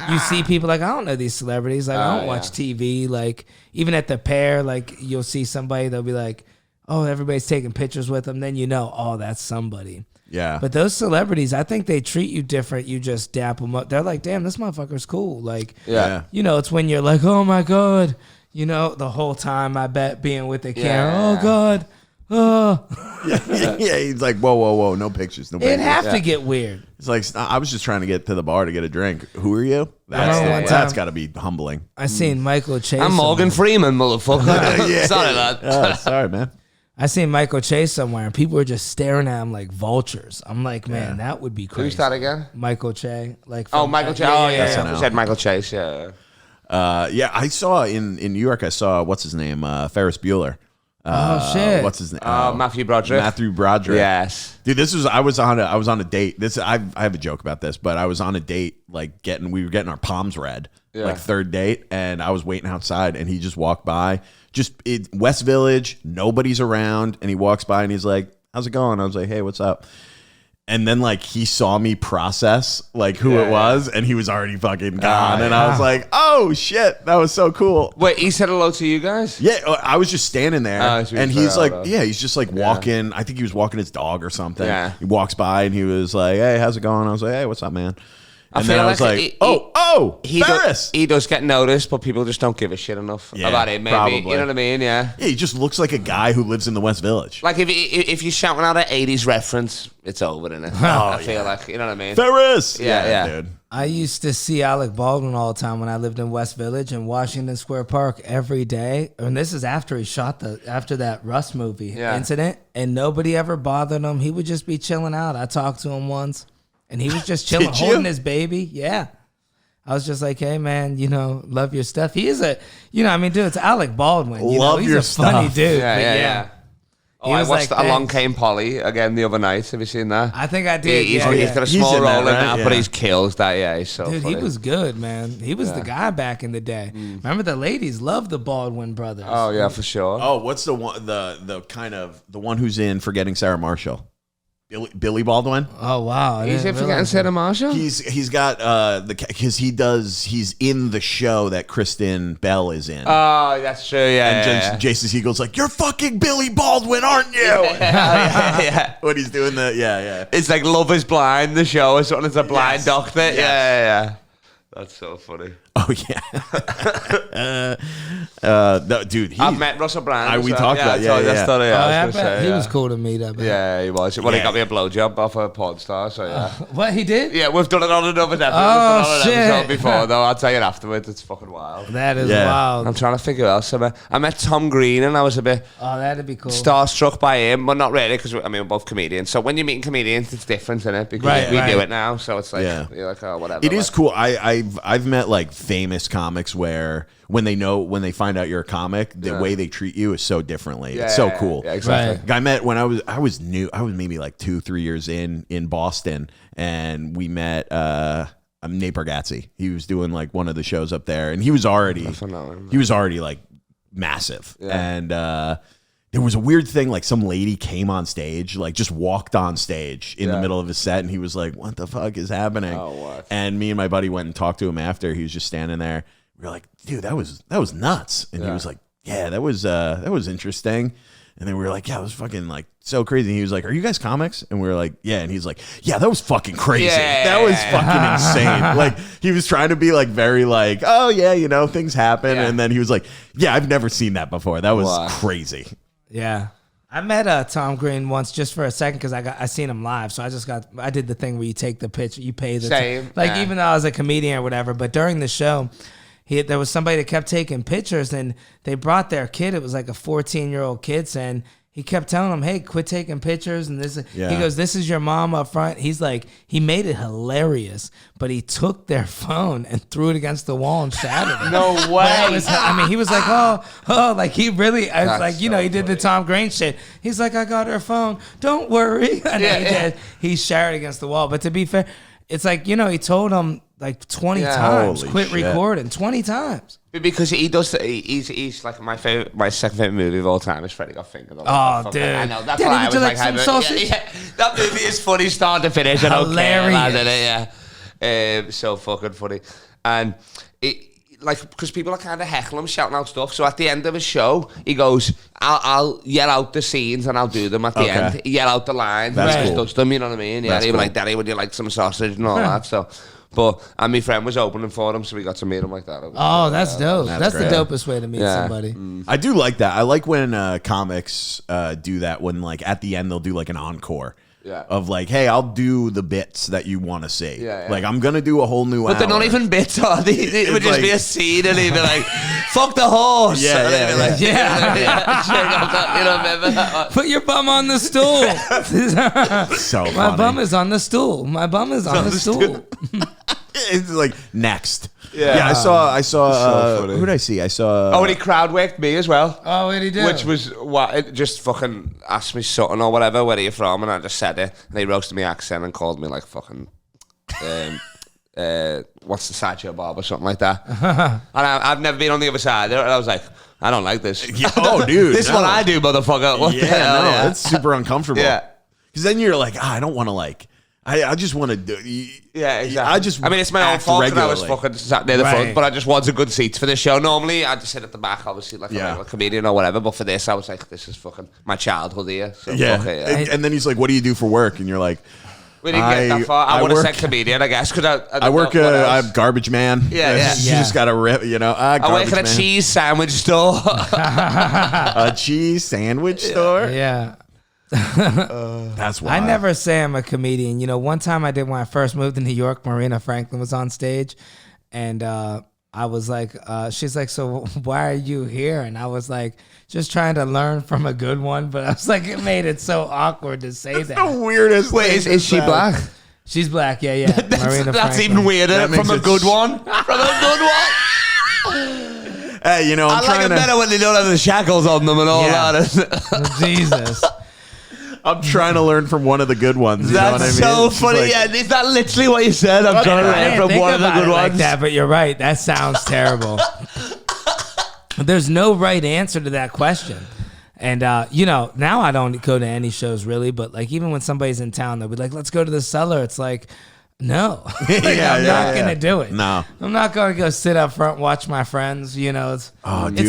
you see people like, I don't know these celebrities. Like, I don't watch TV. Like, even at the pair, like you'll see somebody, they'll be like, "Oh, everybody's taking pictures with them." Then you know, oh, that's somebody. Yeah. But those celebrities, I think they treat you different. You just dap them up. They're like, damn, this motherfucker's cool. Like, Yeah. it's when you're like, oh my God. The whole time I bet being with the camera, Yeah. oh God. Oh. Yeah, he's like, whoa, no pictures, no pictures. It'd have to get weird. It's like, I was just trying to get to the bar to get a drink. Who are you? remember one That's time- got to be humbling. I seen Michael Chase. I'm Morgan Freeman, motherfucker. Yeah. Sorry, lad. Oh, sorry, man. I seen Michael Chase somewhere, and people were just staring at him like vultures. I'm like, man, that would be crazy. Who's that again? Michael Che. Like, Oh, from- Michael Chase. Oh, yeah. SNL. You said Michael Chase, yeah. Yeah, I saw in New York. I saw what's his name, Ferris Bueller. Oh shit! What's his name? Matthew Broderick. Matthew Broderick. Yes, dude. I was on a date. I have a joke about this, but I was on a date like we were getting our palms read, like third date, and I was waiting outside, and he just walked by, West Village, nobody's around, and he walks by and he's like, "How's it going?" I was like, "Hey, what's up?" And then like he saw me process like who it was, and he was already fucking gone. And I was like, "Oh shit, that was so cool." Wait, he said hello to you guys? Yeah, I was just standing there, and he's like, he's just like walking. Yeah. I think he was walking his dog or something. Yeah. He walks by and he was like, "Hey, how's it going?" I was like, "Hey, what's up, man?" And feel then I was like like, Ferris. He does get noticed, but people just don't give a shit enough about it. Maybe probably. You know what I mean? Yeah. Yeah, he just looks like a guy who lives in the West Village. Like if you're shouting out an '80s reference, it's over, isn't it? I feel like, you know what I mean? Ferris. Yeah, dude. I used to see Alec Baldwin all the time when I lived in West Village and Washington Square Park every day. And this is after he shot after that Rust movie incident, and nobody ever bothered him. He would just be chilling out. I talked to him once, and he was just chilling, holding his baby. Yeah. I was just like, hey, man, love your stuff. He is dude, it's Alec Baldwin. He's a funny dude. Yeah. Oh, I watched Along Came Polly again the other night. Have you seen that? I think I did. He's got a small role in that, but he's kills that. Yeah, he's so dude, funny. he was good, man. He was the guy back in the day. Remember, the ladies loved the Baldwin brothers. Oh, yeah, for sure. Oh, what's the one, the one who's in Forgetting Sarah Marshall? Billy Baldwin. Oh wow, he's in Forgetting Sarah Marshall. He's got because he's in the show that Kristen Bell is in. Oh, that's true. Yeah, and Jason Segel's like, "You're fucking Billy Baldwin, aren't you?" Yeah. When he's doing the it's like Love Is Blind, the show, or something. It's a blind doctor. Yes. Yeah. That's so funny. Oh yeah, no, dude. I've met Russell Brand. We talked about that story. He was cool to meet up. Yeah, he was. Well, he got me a blowjob off a porn star. So yeah. What he did? Yeah, we've done it on another episode. Oh shit! Before though, I'll tell you afterwards. It's fucking wild. That is wild. I'm trying to figure out. I met Tom Green, and I was a bit. Oh, that'd be cool. Starstruck by him, but not really, because we're both comedians. So when you're meeting comedians, it's different, isn't it? Because we do it now, so it's like you're like, oh, whatever. It is cool. I've met like famous comics where when they find out you're a comic, the way they treat you is so differently. It's so cool. Yeah, exactly. Right. I met when I was new. I was maybe like 2-3 years in Boston, and we met Nate Bargatze. He was doing like one of the shows up there, and he was already like massive. And there was a weird thing, like some lady came on stage, like just walked on stage in the middle of his set, and he was like, "What the fuck is happening?" Oh, what? And me and my buddy went and talked to him after. He was just standing there. We were like, "Dude, that was nuts." And he was like, "Yeah, that was interesting." And then we were like, "Yeah, it was fucking like so crazy." And he was like, "Are you guys comics?" And we were like, "Yeah." And he's like, "Yeah, that was fucking crazy. That was fucking insane." Like he was trying to be like very like, "Oh yeah, things happen." And then he was like, "Yeah, I've never seen that before. That was crazy." Yeah. I met Tom Green once just for a second because I seen him live. So I did the thing where you take the picture, you pay the same. Even though I was a comedian or whatever, but during the show, there was somebody that kept taking pictures, and they brought their kid. It was like a 14-year-old kid, and he kept telling them, "Hey, quit taking pictures." And he goes, "This is your mom up front." He's like, he made it hilarious, but he took their phone and threw it against the wall and shattered it. No way. He was like, oh, like he really, I was like, he did the Tom Green shit. He's like, "I got her phone. Don't worry." And he shattered against the wall. But to be fair, it's like, he told him like 20 times, quit recording 20 times. Because he does, he's like my second favorite movie of all time is Freddy Got Fingered. Oh, dude. I know, that's why I was like, that movie is funny start to finish. Hilarious. So fucking funny. And because people are kind of heckling him, shouting out stuff. So at the end of his show, he goes, I'll yell out the scenes and I'll do them at the end. Yell out the lines. That's cool. Does them, you know what I mean? Yeah, he was like, "Daddy, would you like some sausage?" and all that. So, and my friend was opening for him, so we got to meet him like that. Oh, that's dope. That's the great. dopest way to meet somebody. I do like that. I like when comics do that, when like at the end they'll do like an encore. Of like, "Hey, I'll do the bits that you want to see." Like, I'm gonna do a whole new hour. But they're not even bits, are they? It would just like, be a scene, and he'd be like, "Fuck the horse." Yeah. You know, remember that one? Put your bum on the stool. So My funny. bum is on the stool. My bum is on the stool. It's like next. Yeah, I saw. So funny. Who did I see? I saw. Oh, and he crowd worked me as well. Oh, what did he do? Which was what it just fucking asked me something or whatever. Where are you from? And I just said it, and he roasted my accent and called me like fucking. What's the Sideshow Bob or something like that. And I've never been on the other side. And I was like, I don't like this. Oh, dude, this is what I do, motherfucker. What the hell? No, it's super uncomfortable. Yeah, because then you're like, I don't want to like. I just want to do. Yeah, exactly. I mean, it's my own act fault that I was regularly. fucking sat near the front, but I just wanted good seats for the show. Normally, I just sit at the back, obviously, like a comedian or whatever. But for this, I was like, this is fucking my childhood here. So fuck it, And then he's like, what do you do for work? And you're like, we didn't get that far. I would have said comedian, I guess. Cause I work. I'm garbage man. Yeah. You just got to rip. You know, I work at a cheese sandwich store. A cheese sandwich store. Yeah. That's why I never say I'm a comedian. You know, one time I did when I first moved to New York, Marina Franklin was on stage, and I was like, she's like, so why are you here? And I was like, just trying to learn from a good one. But I was like, it made it so awkward to say that. The weirdest. Wait, is she black? She's black, yeah. That's even weirder. From a good one. From a good one. Hey, you know, I like it better when they don't have the shackles on them and all that. Jesus. I'm trying to learn from one of the good ones. You know what I mean? So It's funny. like, Yeah, is that literally what you said? I'm trying to learn from one of the good like ones. that, but you're right. That sounds terrible. There's no right answer to that question. And, you know, now I don't go to any shows really, but like even when somebody's in town, they'll be like, let's go to the Cellar. It's like, no, I'm not going to do it. No. I'm not going to go sit up front, watch my friends. You know, it's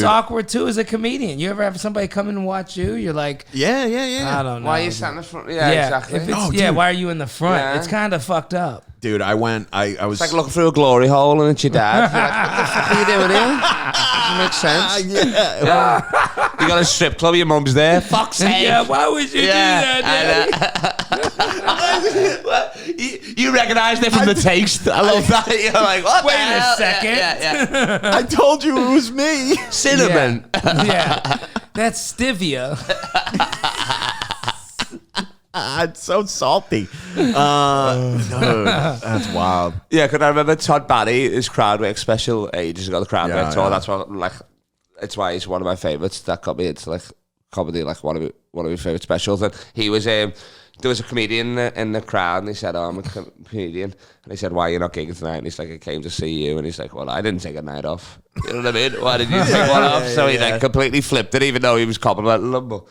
awkward too as a comedian. You ever have somebody come in and watch you? You're like, yeah. I don't know. Why are you standing in front? Yeah, exactly. If it's, why are you in the front? Yeah. It's kind of fucked up. Dude, I was It's like looking through a glory hole and it's your dad. You're like, what the fuck are you doing here? Doesn't make sense. yeah. You got a strip club, your mum's there. Fuck's sake. Yeah, why would you do that, Daddy? You recognized it from the taste. I love that. You're like, what Wait the hell? a second. Yeah. I told you it was me. Cinnamon. Yeah. That's stevia. It's so salty. Dude, that's wild. Yeah, because I remember Todd Barry, his crowdwork special ages ago, the crowdwork tour. yeah. That's what, like, it's why he's one of my favorites. That got me into like comedy, like one of my favorite specials. And he was there was a comedian in the crowd, and he said, "Oh, I'm a comedian." And he said, "Why are you not gigging tonight?" And he's like, "I came to see you." And he's like, "Well, I didn't take a night off." You know what I mean? Why did you take one off? So he like completely flipped it, even though he was complimenting them. But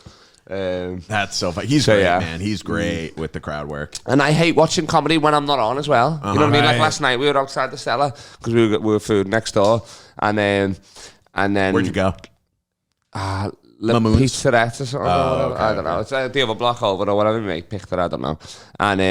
That's so funny. He's great, man. He's great with the crowd work. And I hate watching comedy when I'm not on as well. You know what I mean? Like Right. last night, we were outside the Cellar because we were food next door, and then Where'd you go? Mamoon's? Pizzerette or something. Oh, okay, I don't know. It's the other block over or whatever. Mate picked it. I don't know. And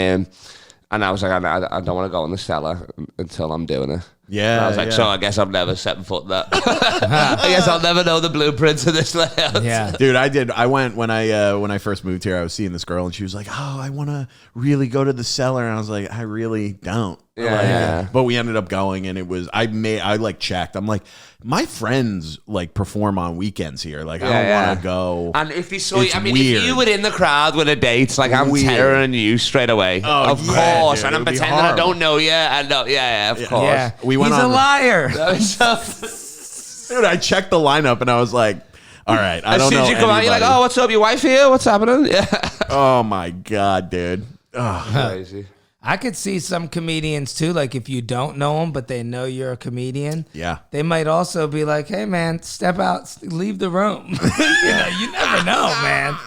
I was like, I don't want to go in the Cellar until I'm doing it. Yeah. And I was like, so I guess I'm never setting foot in that. I guess I'll never know the blueprints of this layout. Yeah. Dude, I went when I first moved here. I was seeing this girl, and she was like, "Oh, I want to really go to the Cellar," and I was like, "I really don't." Yeah. But we ended up going, and it was I like checked. I'm like, my friends like perform on weekends here. Like, I don't want to go. And if you saw, It's I mean, weird. if you were in the crowd with a date, like I'm Weird. terroring you straight away. Oh, of yeah, course, dude, and I'm it'd be pretending I horrible. don't know you. I know, yeah, of course. Yeah. We went He's on a liar. Dude, I checked the lineup, and I was like, "All right, I As don't soon know." as you come out, you're like, anybody. "Oh, what's up? Your wife here? What's happening?" Yeah, Oh my god, dude. Oh. crazy. I could see some comedians too, like if you don't know them, but they know you're a comedian. Yeah. They might also be like, hey, man, step out, leave the room. You never know, man.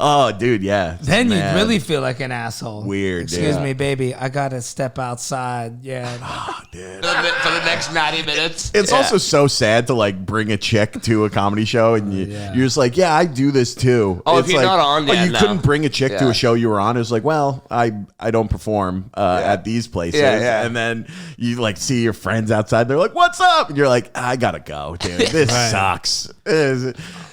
Oh, dude, yeah. Then you Man. really feel like an asshole. Weird, Excuse yeah. me, baby. I got to step outside. Yeah. Oh, dude. For the next 90 minutes. It's also so sad to like bring a chick to a comedy show, and you're just like, yeah, I do this too. Oh, if It's you're like, not on, oh, yeah, you no. couldn't bring a chick to Yeah. a show you were on. It's like, well, I don't perform at these places, Yeah. and then you like see your friends outside. They're like, what's up? And you're like, I gotta go, dude. This sucks.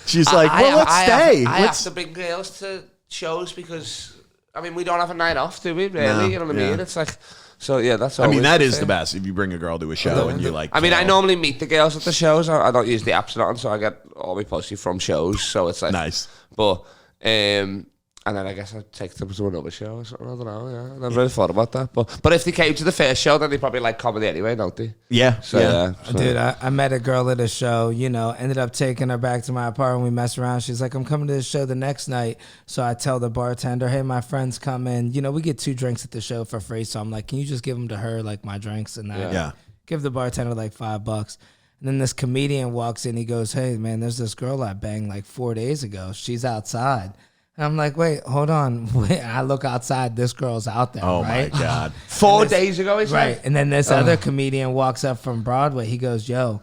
She's like, well, let's stay. I have Let's. to bring girls to shows because, I mean, we don't have a night off, do we? Really? No, you know what I mean? yeah. It's like, so yeah, that's. I mean, always that the is thing. the best if you bring a girl to a show and you're like. I mean, I chill. normally meet the girls at the shows. I don't use the apps or nothing, so I get all my pussy from shows. So it's like Nice. But and And then I guess I'd take them to another show or something. I don't know. Yeah, I never really thought about that. But if they came to the first show, then they probably like comedy anyway, don't they? Yeah. So, yeah. Dude, I met a girl at a show, you know, ended up taking her back to my apartment. We messed around. She's like, I'm coming to the show the next night. So I tell the bartender, hey, my friends come in. You know, we get 2 drinks at the show for free. So I'm like, can you just give them to her, like my drinks? And I give the bartender like $5. And then this comedian walks in. He goes, hey, man, there's this girl I banged like 4 days ago. She's outside. And I'm like, wait, hold on. I look outside. This girl's out there, right? My God. 4 days ago, he said? Right. And then this other comedian walks up from Broadway. He goes, yo,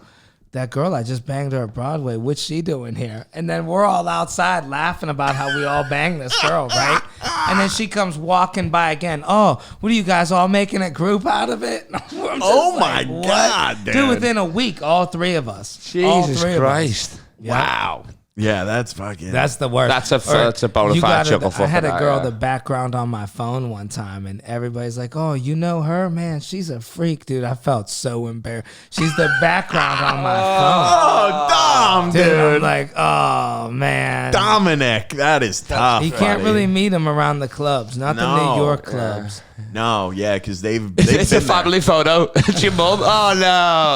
that girl, I just banged her at Broadway. What's she doing here? And then we're all outside laughing about how we all banged this girl, right? And then she comes walking by again. Oh, what are you guys all making a group out of it? Oh, my God, dude. Within a week, all 3 of us. Jesus Christ. Wow. Yeah, that's fucking... That's the worst. That's a bona fide chuckle I had a fucker, girl yeah. the background on my phone one time, and everybody's like, oh, you know her? Man, she's a freak, dude. I felt so embarrassed. She's the background on my phone. Oh, Dom, dude. I'm like, oh, man. Dominic, that is tough. You can't buddy. really meet him around the clubs, not the No. New York clubs. No, yeah, because they've It's been a family photo. It's your mum. Oh, no.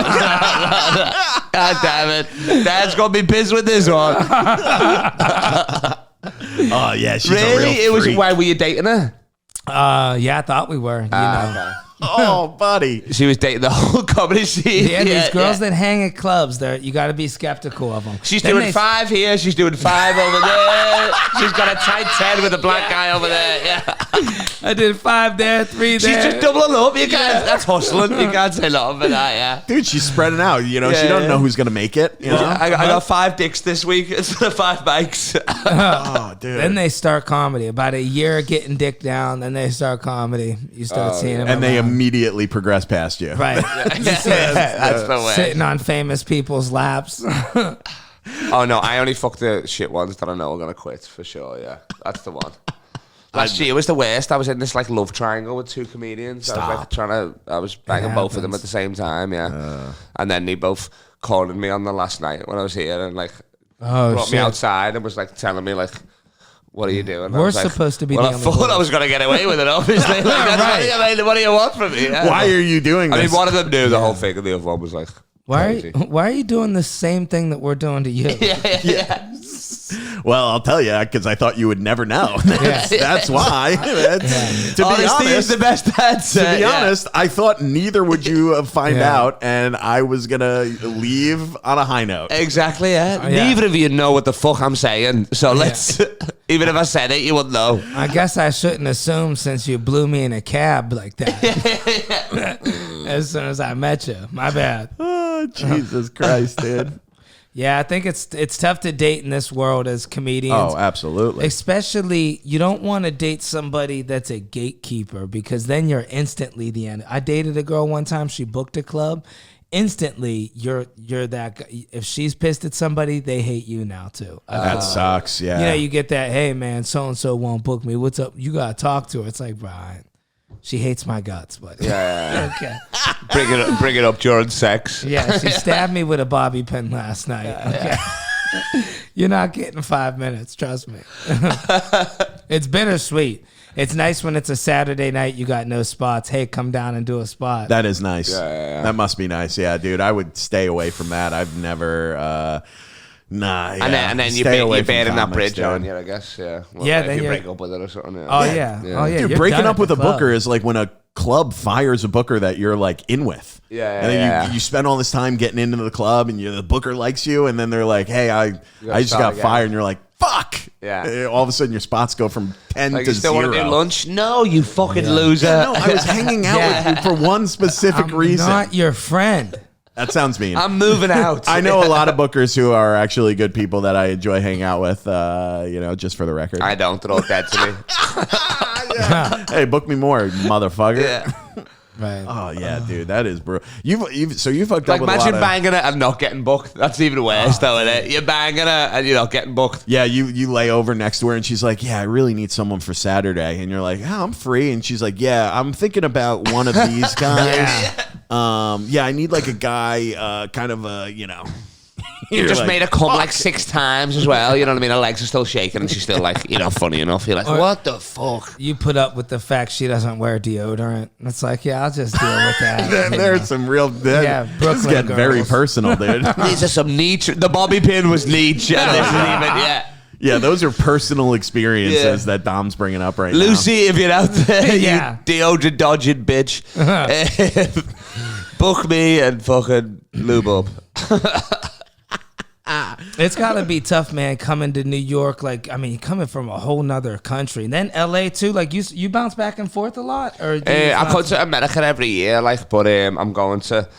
God damn it. Dad's going to be pissed with this one. Oh, yeah, she's Really? a real It was, freak. why were you dating her? Yeah, I thought we were, you know. Oh, buddy. She was dating the whole comedy scene. Yeah, these girls that hang at clubs, you got to be skeptical of them. She's doing 5 here. She's doing 5 over there. She's got a tight 10 with a black guy over there. Yeah. I did 5 there, 3 there. She's just doubling up. You can't. That's hustling. You can't say nothing for that. Yeah. Dude, she's spreading out. You know, Yeah, she don't yeah. know who's going to make it. You know? I got 5 dicks this week instead of 5 bikes. Oh, dude. Then they start comedy. About a year getting dick down, then they start comedy. You start seeing them and they around. immediately progress past you. Right. That's the way. Sitting on famous people's laps. Oh no, I only fuck the shit ones that I know are gonna quit for sure. Yeah, that's the one. Last year was the worst. I was in this like love triangle with 2 comedians. Stop. I was banging both of them happens. at the same time. Yeah, and then they both cornered me on the last night when I was here and like brought me outside and was like telling me like, what are you doing? I We're was like, supposed to be Well, the I only thought ones. I was going to get away with it, obviously. Like, that's Right. what do you want from me? Yeah. Why are you doing I this? mean, one of them knew the whole thing, and the other one was like, crazy. Why are you doing the same thing that we're doing to you? Yeah. Well, I'll tell you, because I thought you would never know. That's why. To be Honesty is honest, the best answer. to be yeah. honest, I thought neither would you find Yeah. out, and I was gonna leave on a high note. Exactly, yeah. Yeah. Neither of you know what the fuck I'm saying, so let's. Even if I said it, you wouldn't know. I guess I shouldn't assume since you blew me in a cab like that. As soon as I met you. My bad. Oh, Jesus Christ, dude. Yeah, I think it's tough to date in this world as comedians. Oh, absolutely. Especially, you don't want to date somebody that's a gatekeeper because then you're instantly the end. I dated a girl one time. She booked a club. Instantly, you're that guy. If she's pissed at somebody, they hate you now too. That sucks. Yeah. You know, you get that. Hey, man, so and so won't book me. What's up? You gotta talk to her. It's like, Brian, she hates my guts, but Yeah. okay. Bring it up during sex. Yeah, she stabbed me with a bobby pin last night. Okay. You're not getting 5 minutes, trust me. It's bittersweet. It's nice when it's a Saturday night, you got no spots. Hey, come down and do a spot. That is nice. Yeah. That must be nice. Yeah, dude. I would stay away from that. I've never. Nah. Yeah. And then you Stay away you're from bearing that comics, bridge dude. on you, I guess. Yeah. Well, Yeah, if then you you're- break up with it or something. Yeah. Oh, yeah. Oh, yeah. Dude, You're breaking done up at with the a club. booker is like when a club fires a booker that you're like in with. Yeah, And then yeah. you spend all this time getting into the club and the booker likes you and then they're like, hey, I just start got again. fired. And you're like, fuck. Yeah. All of a sudden your spots go from 10 Like, to you still 0. want to do lunch? No, you fucking loser. No, I was hanging out with you for one specific I'm reason. not your friend. That sounds mean. I'm moving out. I know a lot of bookers who are actually good people that I enjoy hanging out with, just for the record. I don't. They're all dead to me. Hey, book me more, motherfucker. Yeah. Right. Oh yeah, dude, that is bro. You fucked Like, up with a imagine lot of, banging it and not getting booked. That's even worse, though, isn't it? You're banging it and you're not getting booked. Yeah, you lay over next to her and she's like, yeah, I really need someone for Saturday, and you're like, oh, I'm free, and she's like, yeah, I'm thinking about one of these guys. Yeah, I need like a guy, kind of a, You just made her come like 6 times as well. You know what I mean? Her legs are still shaking, and she's still like, you're not funny enough. You're like, what the fuck? You put up with the fact she doesn't wear deodorant. And it's like, yeah, I'll just deal with that. There's some real. Yeah, this is getting very personal, dude. These are some niche. The bobby pin was niche. Yeah, those are personal experiences that Dom's bringing up right Lucy, if you're out there, Yeah. you deodorant dodging bitch, book me and fucking lube up. It's gotta be tough, man, coming to New York. Like, I mean, coming from a whole nother country, and then LA too. Like, you bounce back and forth a lot, or I come to America every year, like, but I'm going to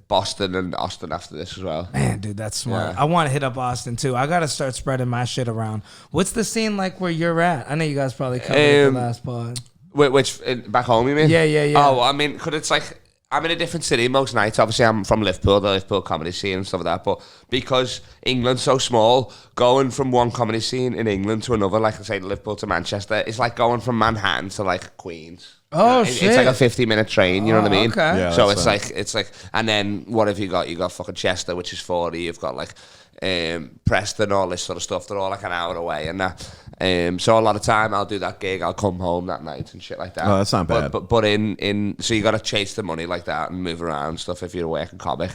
Boston and Austin after this as well. Man, dude, that's smart. Yeah. I want to hit up Austin too. I gotta start spreading my shit around. What's the scene like where you're at? I know you guys probably covered it the last pod. Which back home, you mean? Yeah. Oh, I mean, because it's like I'm in a different city most nights. Obviously, I'm from Liverpool, the Liverpool comedy scene and stuff like that. But because England's so small, going from one comedy scene in England to another, like I say, Liverpool to Manchester, it's like going from Manhattan to like Queens. Oh, It's shit. like a 50-minute train, you know what I mean? Okay. Yeah, so that's it's like, and then what have you got? You got fucking Chester, which is 40. You've got like Preston, all this sort of stuff. They're all like an hour away and that. So a lot of time I'll do that gig. I'll come home that night and shit like that. Oh, that's not bad. But in so you got to chase the money like that and move around and stuff if you're a working comic.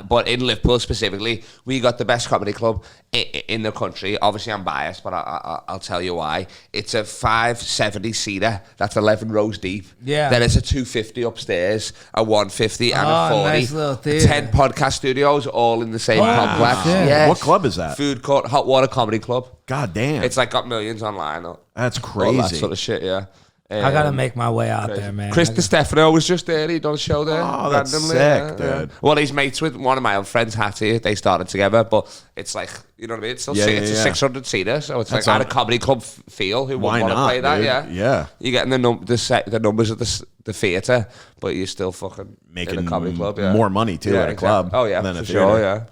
But in Liverpool specifically, we got the best comedy club in the country. Obviously, I'm biased, but I'll tell you why. It's a 570 seater. That's 11 rows deep. Yeah. Then it's a 250 upstairs, a 150, and a 40. Nice little theater. 10 podcast studios all in the same complex. shit. Yes. What club is that? Food court, Hot Water Comedy Club. God damn. It's like got millions online. That's All crazy. that sort of shit, yeah. I gotta make my way out there, man. Chris DiStefano was just there. He done a show there. Oh, that's randomly. sick, dude. Well, he's mates with one of my old friends, Hattie. They started together, but it's like, you know what I mean? It's still it's a 600 seater, so it's That's like at a comedy club feel. Who Why would want to not, play that? dude? Yeah, Yeah. You're getting the numbers of the theater, but you're still fucking Making in a comedy club. Yeah. more money too at a club. Oh yeah, than a for theater. sure. Yeah.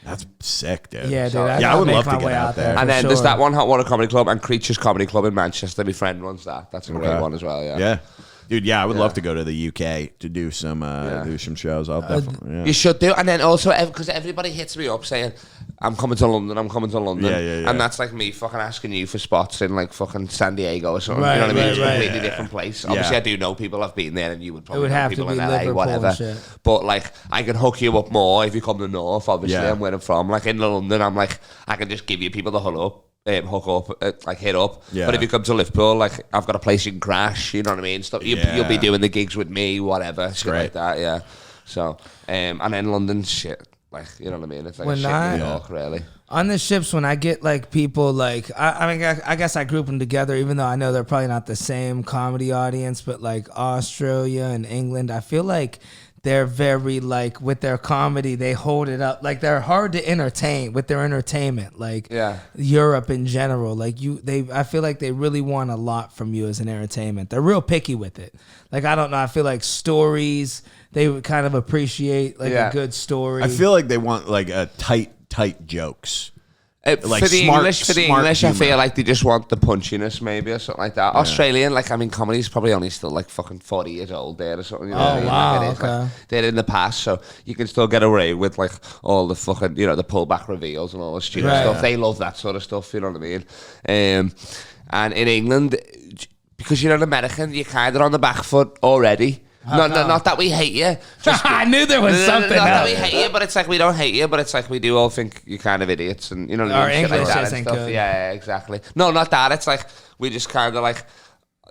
That's sick, dude. Yeah, dude. So- I Yeah, I would gotta love make to my get way out out there. there. And for then there's sure. that one Hot Water Comedy Club and Creatures Comedy Club in Manchester. My friend runs that. That's a great Okay. one as well. Yeah. Yeah. Dude, yeah, I would love to go to the UK to do some shows. I'll definitely. Yeah. You should do, and then also because everybody hits me up saying, "I'm coming to London. I'm coming to London." Yeah. And that's like me fucking asking you for spots in like fucking San Diego or something. Right, you know what I mean? right, It's a right. completely different place. Obviously, I do know people. I've been there, and you would probably would know have to people be in LA, Liverpool whatever. and shit. But like, I can hook you up more if you come to North. Obviously, Yeah. I'm where I'm from. Like in London, I'm like, I can just give you people to hook up, like hit up. Yeah. But if you come to Liverpool, like I've got a place you can crash. You know what I mean? Stuff. You'll be doing the gigs with me, whatever, shit great. like that. Yeah. So, and then London, shit, like you know what I mean? It's like When a shit I- New York, really. On the ships, when I get like people like, I mean, I guess I group them together, even though I know they're probably not the same comedy audience, but like Australia and England, I feel like they're very like with their comedy, they hold it up. Like they're hard to entertain with their entertainment. Like Europe in general, like I feel like they really want a lot from you as an entertainment. They're real picky with it. Like, I don't know. I feel like stories, they would kind of appreciate like a good story. I feel like they want like a tight jokes. Like for the smart English, I humor. feel like they just want the punchiness, maybe, or something like that. Australian, like, I mean, comedy's probably only still like fucking 40 years old there or something. You know what I mean? wow, Like, it is, okay. like, they're in the past, so you can still get away with like all the fucking, the pullback reveals and all the stupid Right. stuff. They love that sort of stuff, you know what I mean? And in England, because you're an American, you're kind of on the back foot already. Not that we hate you. Just I knew there was something not that else. we hate you, but it's like we don't hate you, but it's like we do all think you're kind of idiots, and you know what I Our mean? Shit like English that and isn't stuff. good. Yeah, exactly. No, not that. It's like we just kind of like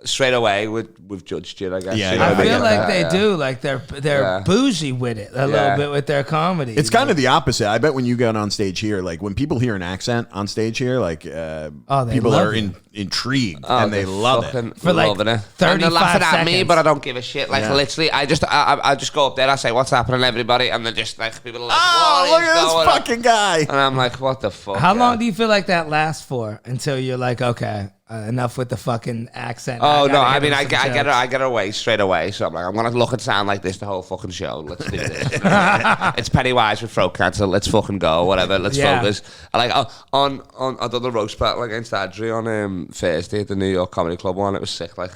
straight away we've judged you, I guess. Yeah, You know I what feel mean? like they Yeah. do. Like they're Yeah. bougie with it a little bit with their comedy. It's kind of the opposite. I bet when you get on stage here, like when people hear an accent on stage here, like they people love are it. intrigued Oh, and they they're love fucking it. For, like, loving it. And 35 they're laughing at me, seconds. but I don't give a shit. Like Yeah. literally, I just go up there, I say, "What's happening, everybody?" And they're just like, people are like, Oh, "What look is at going this on?" fucking guy. And I'm like, "What the fuck?" How yeah. long do you feel like that lasts for until you're like, okay, enough with the fucking accent? Oh no! gotta I hit mean, him I some get jokes. I get away straight away. So I'm like, I'm gonna look and sound like this the whole fucking show. Let's do this. It's Pennywise with throat cancer. Let's fucking go. Whatever. Let's Yeah. focus. I like on I done the roast battle against Adri on Thursday at the New York Comedy Club one. It was sick, like,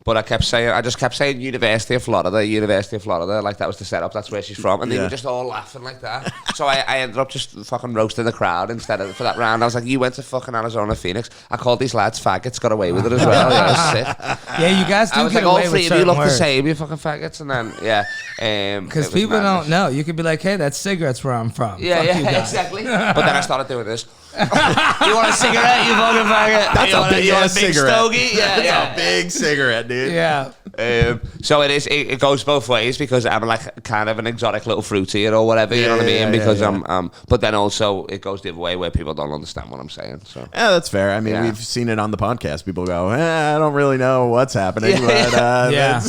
but I just kept saying University of Florida, like that was the setup. That's where she's from, and they were just all laughing like that. So I ended up just fucking roasting the crowd instead of for that round. I was like, you went to fucking Arizona, Phoenix. I called these lads faggots, got away with it as well. Yeah, it was sick. Yeah, you guys do I was get like, away all with three of you certain look words. the same, you fucking faggots, and then Because people don't know. You could be like, hey, that's cigarettes where I'm from. Yeah, Fuck you guys. exactly. But then I started doing this. You want a cigarette, you fucking faggot? That's you a want big you want ass a big cigarette. stogie? Yeah, That's a big cigarette, dude. Yeah. So it goes both ways because I'm like kind of an exotic little fruity or whatever, you know what I mean? Because I'm but then also it goes the other way where people don't understand what I'm saying. So Yeah, that's fair. I mean, we've seen it on the podcast. People go, I don't really know what's happening. But, Yeah.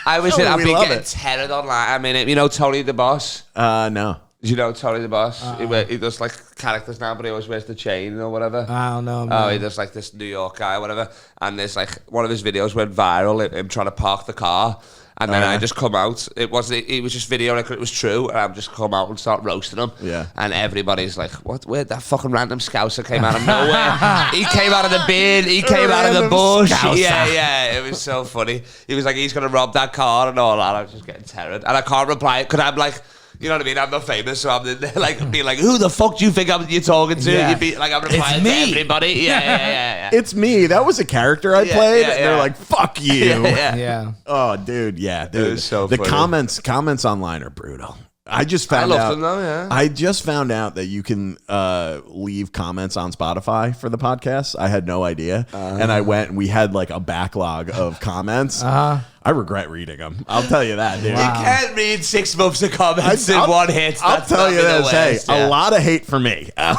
I was No, I've we been love getting it. tethered online. I mean, you know Tony the Boss? No. Do you know Tony the Boss? He does like characters now, but he always wears the chain or whatever. I don't know. Oh, Man. he does like this New York guy or whatever. And there's like one of his videos went viral, him trying to park the car. And then I just come out. It was just video like it was true. And I'm just come out and start roasting him. Yeah. And everybody's like, what? Where'd that fucking random scouser came out of nowhere? He came out of the bin. He came out of the Random bush. scouser. Yeah. It was so funny. He was like, he's going to rob that car and all that. I was just getting terrored. And I can't reply because I'm like, you know what I mean? I'm not famous, so I'm in there, like being like, "Who the fuck do you think you're talking to?" Yeah. You'd be like, "I'm replying to everybody." Yeah. It's me. That was a character I played. And they're like, fuck you. Yeah. Oh, dude. Yeah, dude. It was so the funny. comments online are brutal. I just found love out. them though, yeah. I just found out that you can leave comments on Spotify for the podcast. I had no idea, and I went and we had like a backlog of comments. I regret reading them. I'll tell you that, dude. You can't read 6 months of comments in one hit. I'll That's tell you not the this. Hey, worst, yeah. a lot of hate for me. A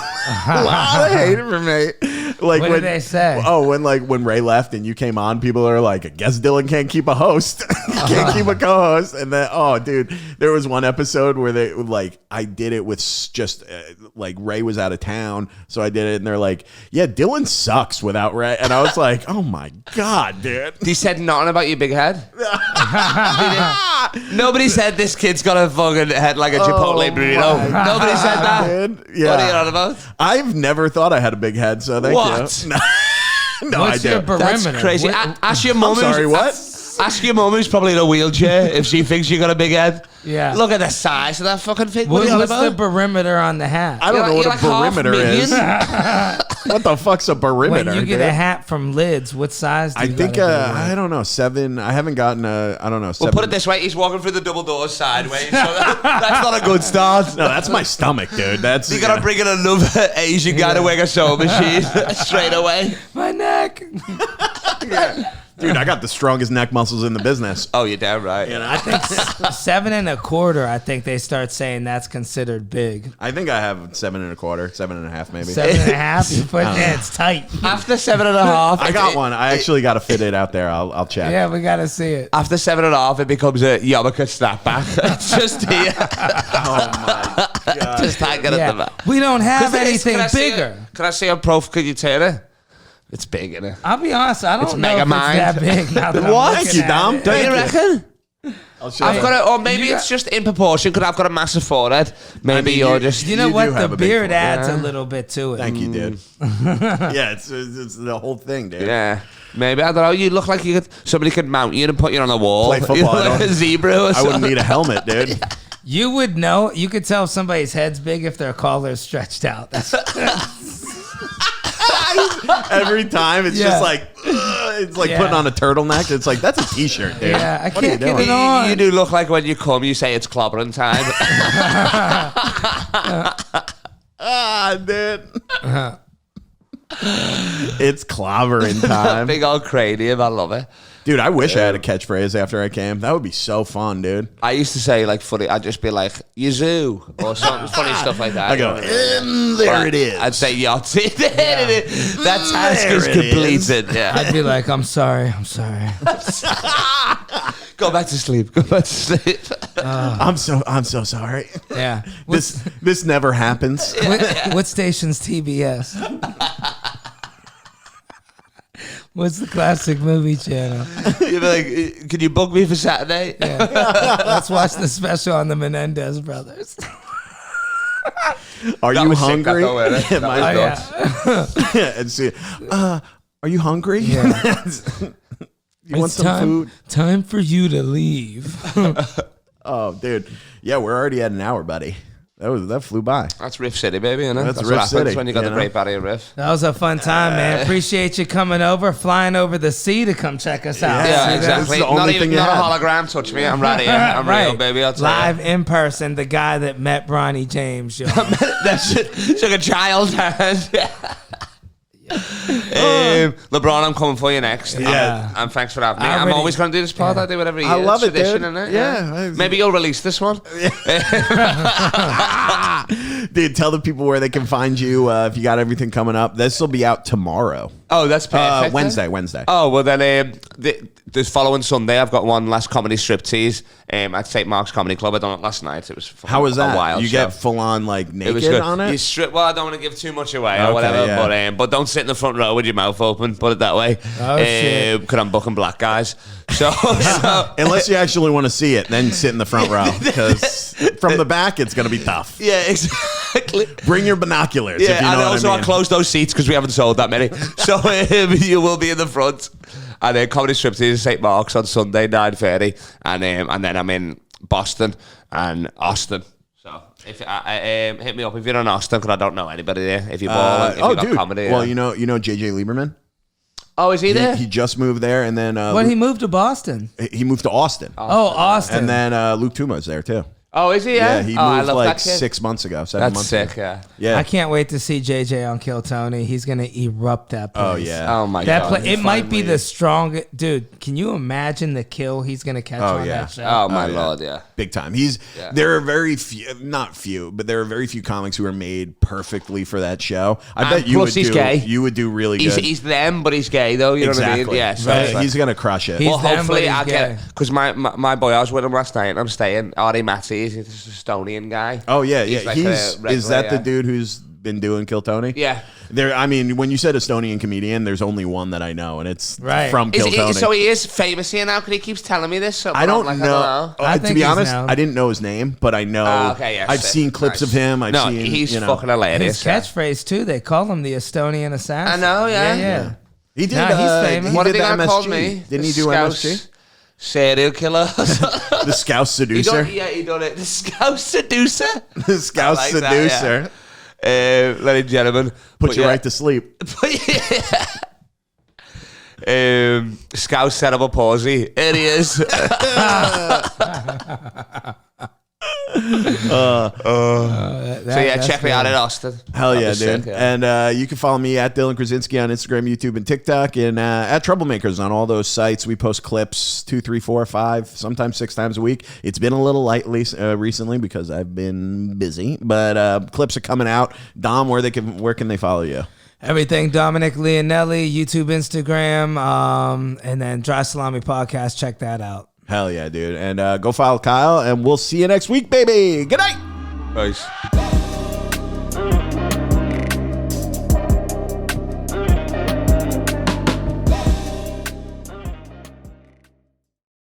lot of hate for me. Like What did they say? Oh, when Ray left and you came on, people are like, I guess Dylan can't keep a host. Can't keep a co-host. And then, oh, dude, there was one episode where they like, I did it with just like Ray was out of town. So I did it. And they're like, yeah, Dylan sucks without Ray. And I was like, oh my God, dude. He said nothing about your big head. Nobody said this kid's got a fucking head like a Chipotle burrito. Nobody said that. Dude, yeah. What are you on about? I've never thought I had a big head, so thank What? you. No, What's I your do. That's perimeter? crazy. Ask your mum. I'm sorry, what? Ask your mum who's probably in a wheelchair if she thinks you got a big head. Yeah. Look at the size of that fucking thing. What are you on What's the about? perimeter on the hat? I don't know You're what a like perimeter is. $500,000. What the fuck's a perimeter? When you get dude? a hat from Lids, what size do I you think gotta I don't know 7. I haven't gotten a. I don't know. 7. Well, put it this way: he's walking through the double doors sideways. So that's not a good start. No, that's my stomach, dude. That's You gotta bring in another Asian guy to work a sewing machine straight away. My neck. dude. I got the strongest neck muscles in the business. Oh, you're damn right. You know? I think 7 1/4. I think they start saying that's considered big. I think I have 7 1/4, 7.5 maybe. 7 1/2. You put it's tight. After 7.5, I got one. I actually got to fit it out there. I'll check. Yeah, we gotta see it. After 7.5, it becomes a yarmulke snapback. It's just here, Oh my god. just hanging at the Yeah. back. We don't have Can anything I see bigger. Can I see a prof? Could you turn it? It's big, isn't it? I'll be honest. I It's don't know if it's Megamind. that big. Now that I'm What? looking Thank you, at Dom. it. Don't you Thank reckon? I'll show I've you. got it, or maybe it's just in proportion because I've got a massive forehead. Maybe mean, you're you- just. You know You what? do have The a big beard forehead. adds a little bit to it. Thank you, dude. Yeah, it's the whole thing, dude. Yeah. Maybe, I don't know. You look like you could. Somebody could mount you and put you on a wall. Play football, You look I like don't- a zebra or I something. wouldn't need a helmet, dude. You would know. You could tell if somebody's head's big if their collar's stretched out. That's Every time it's Yeah. just like it's like Yeah. putting on a turtleneck. It's like that's a t-shirt, dude. Yeah, I What are you can't get doing? it on. You do look like when you come, you say it's clobbering time. Ah, dude. It's clobbering time. Big old cranium. I love it. Dude, I wish I had a catchphrase after I came. That would be so fun, dude. I used to say like funny. I'd just be like Yazoo or something funny stuff like that. I go, there it is. I'd say Yahtzee. There it is. That task There is it completed. Yeah. I'd be like, I'm sorry. Go back to sleep. Go back to sleep. I'm so sorry. Yeah. This never happens. What station's TBS? What's the classic movie channel? You'd be like, can you book me for Saturday? Yeah. Let's watch the special on the Menendez brothers. Are That you was sick, hungry? that though, wasn't it? Yeah, That my- was Oh, nuts. yeah. and see, Are you hungry? Yeah. You want some food? Time for you to leave. Oh, dude. Yeah, we're already at an hour, buddy. That flew by. That's Riff City, baby, isn't it? That's what Riff happens City, when you got you the know? Great Barrier Reef. That was a fun time, man. Appreciate you coming over, flying over the sea to come check us out. Yeah, See that? exactly. That's the only Not thing even you not a had. hologram. Touch me. I'm right here. I'm real, baby. I'll tell Live in person, the guy that met Bronny James. Yo. That's like a child's hand. LeBron, I'm coming for you next. Yeah. And thanks for having me. I I'm already- always going to do this pod. I do it every year. I love It's it, dude. tradition, isn't it? Yeah. Maybe you'll release this one. Dude, tell the people where they can find you if you got everything coming up. This will be out tomorrow. Oh, that's perfect. Wednesday. Oh, well then this following Sunday I've got one last comedy striptease at St. Mark's Comedy Club. I done it last night. It was How was that? a wild You show. get full on like It naked was good. on it? You strip. Well, I don't want to give too much away Okay, or whatever, yeah. but don't sit in the front row with your mouth open. Put it that way. Oh, shit. Because I'm booking black guys. So Unless you actually want to see it, then sit in the front row because from the back it's going to be tough. yeah, exactly. Bring your binoculars. If you know and what also I mean. closed those seats because we haven't sold that many. So you will be in the front. And then comedy striptease at St. Mark's on Sunday 9:30, and then I'm in Boston and Austin. So if hit me up if you're in Austin because I don't know anybody there. If you ball, if you got dude. comedy. Well, you know JJ Lieberman. oh, is he there? He just moved there, and then When he moved to Boston. he moved to Austin, Oh, Austin. and then Luke Tuma's there too. Oh, is he? Yeah, He I moved love like that kid. 6 months ago, 7 That's months sick. ago. Yeah. Yeah. I can't wait to see JJ on Kill Tony. He's gonna erupt that place. Oh yeah. Oh my That god. it might be Finally. the strongest, dude. Can you imagine the kill he's gonna catch Oh, on yeah. that show? Oh my yeah. lord. Yeah. Big time. Yeah. There are very few, not few, but there are very few comics who are made perfectly for that show. I And bet you plus would he's do. gay. You would do really good. He's them, but he's gay though. You know what I mean? Exactly. Yeah. So Right. it's like- He's gonna crush it. He's well, them, hopefully but I he's get gay. because my boy, I was with him last night, and I'm staying. Artie Matty, he's this Estonian guy. Oh yeah, He's yeah. like a Is regular, that the yeah. dude who's been doing Kill Tony? Yeah. There. I mean, when you said Estonian comedian, there's only one that I know, and it's Right. from Kill Tony. So he is famous here now because he keeps telling me this. So I don't I'm like, know. I To think be he's honest, known. I didn't know his name, but I know. Okay, yeah, I've sick. seen clips Nice. of him. I've No, seen. he's you know. fucking hilarious. His catchphrase too. They call him the Estonian assassin. I know, yeah. yeah. He did. Nah, he's famous. What are did they the gonna call MSG. me? Didn't he The do Scouse MSG? Serial killer. The Scouse He Seducer. he done it. The Scouse Seducer. The Scouse I like that, yeah. Seducer. Ladies and gentlemen, Put you right to sleep. Scouse cerebral palsy. Here he is. That- So yeah, that's check me good. out in Austin. Hell That yeah, was dude. sick, yeah. And you can follow me at Dylan Krasinski on Instagram, YouTube, and TikTok, and at Troublemakers on all those sites. We post clips 2, 3, 4, 5, sometimes 6 times a week. It's been a little lightly recently because I've been busy, but clips are coming out. Dom, where can they follow you? Everything Dominic Leonelli, YouTube, Instagram, and then Dry Salami Podcast. Check that out. Hell yeah, dude. And go follow Kyle, and we'll see you next week, baby. Good night. Nice.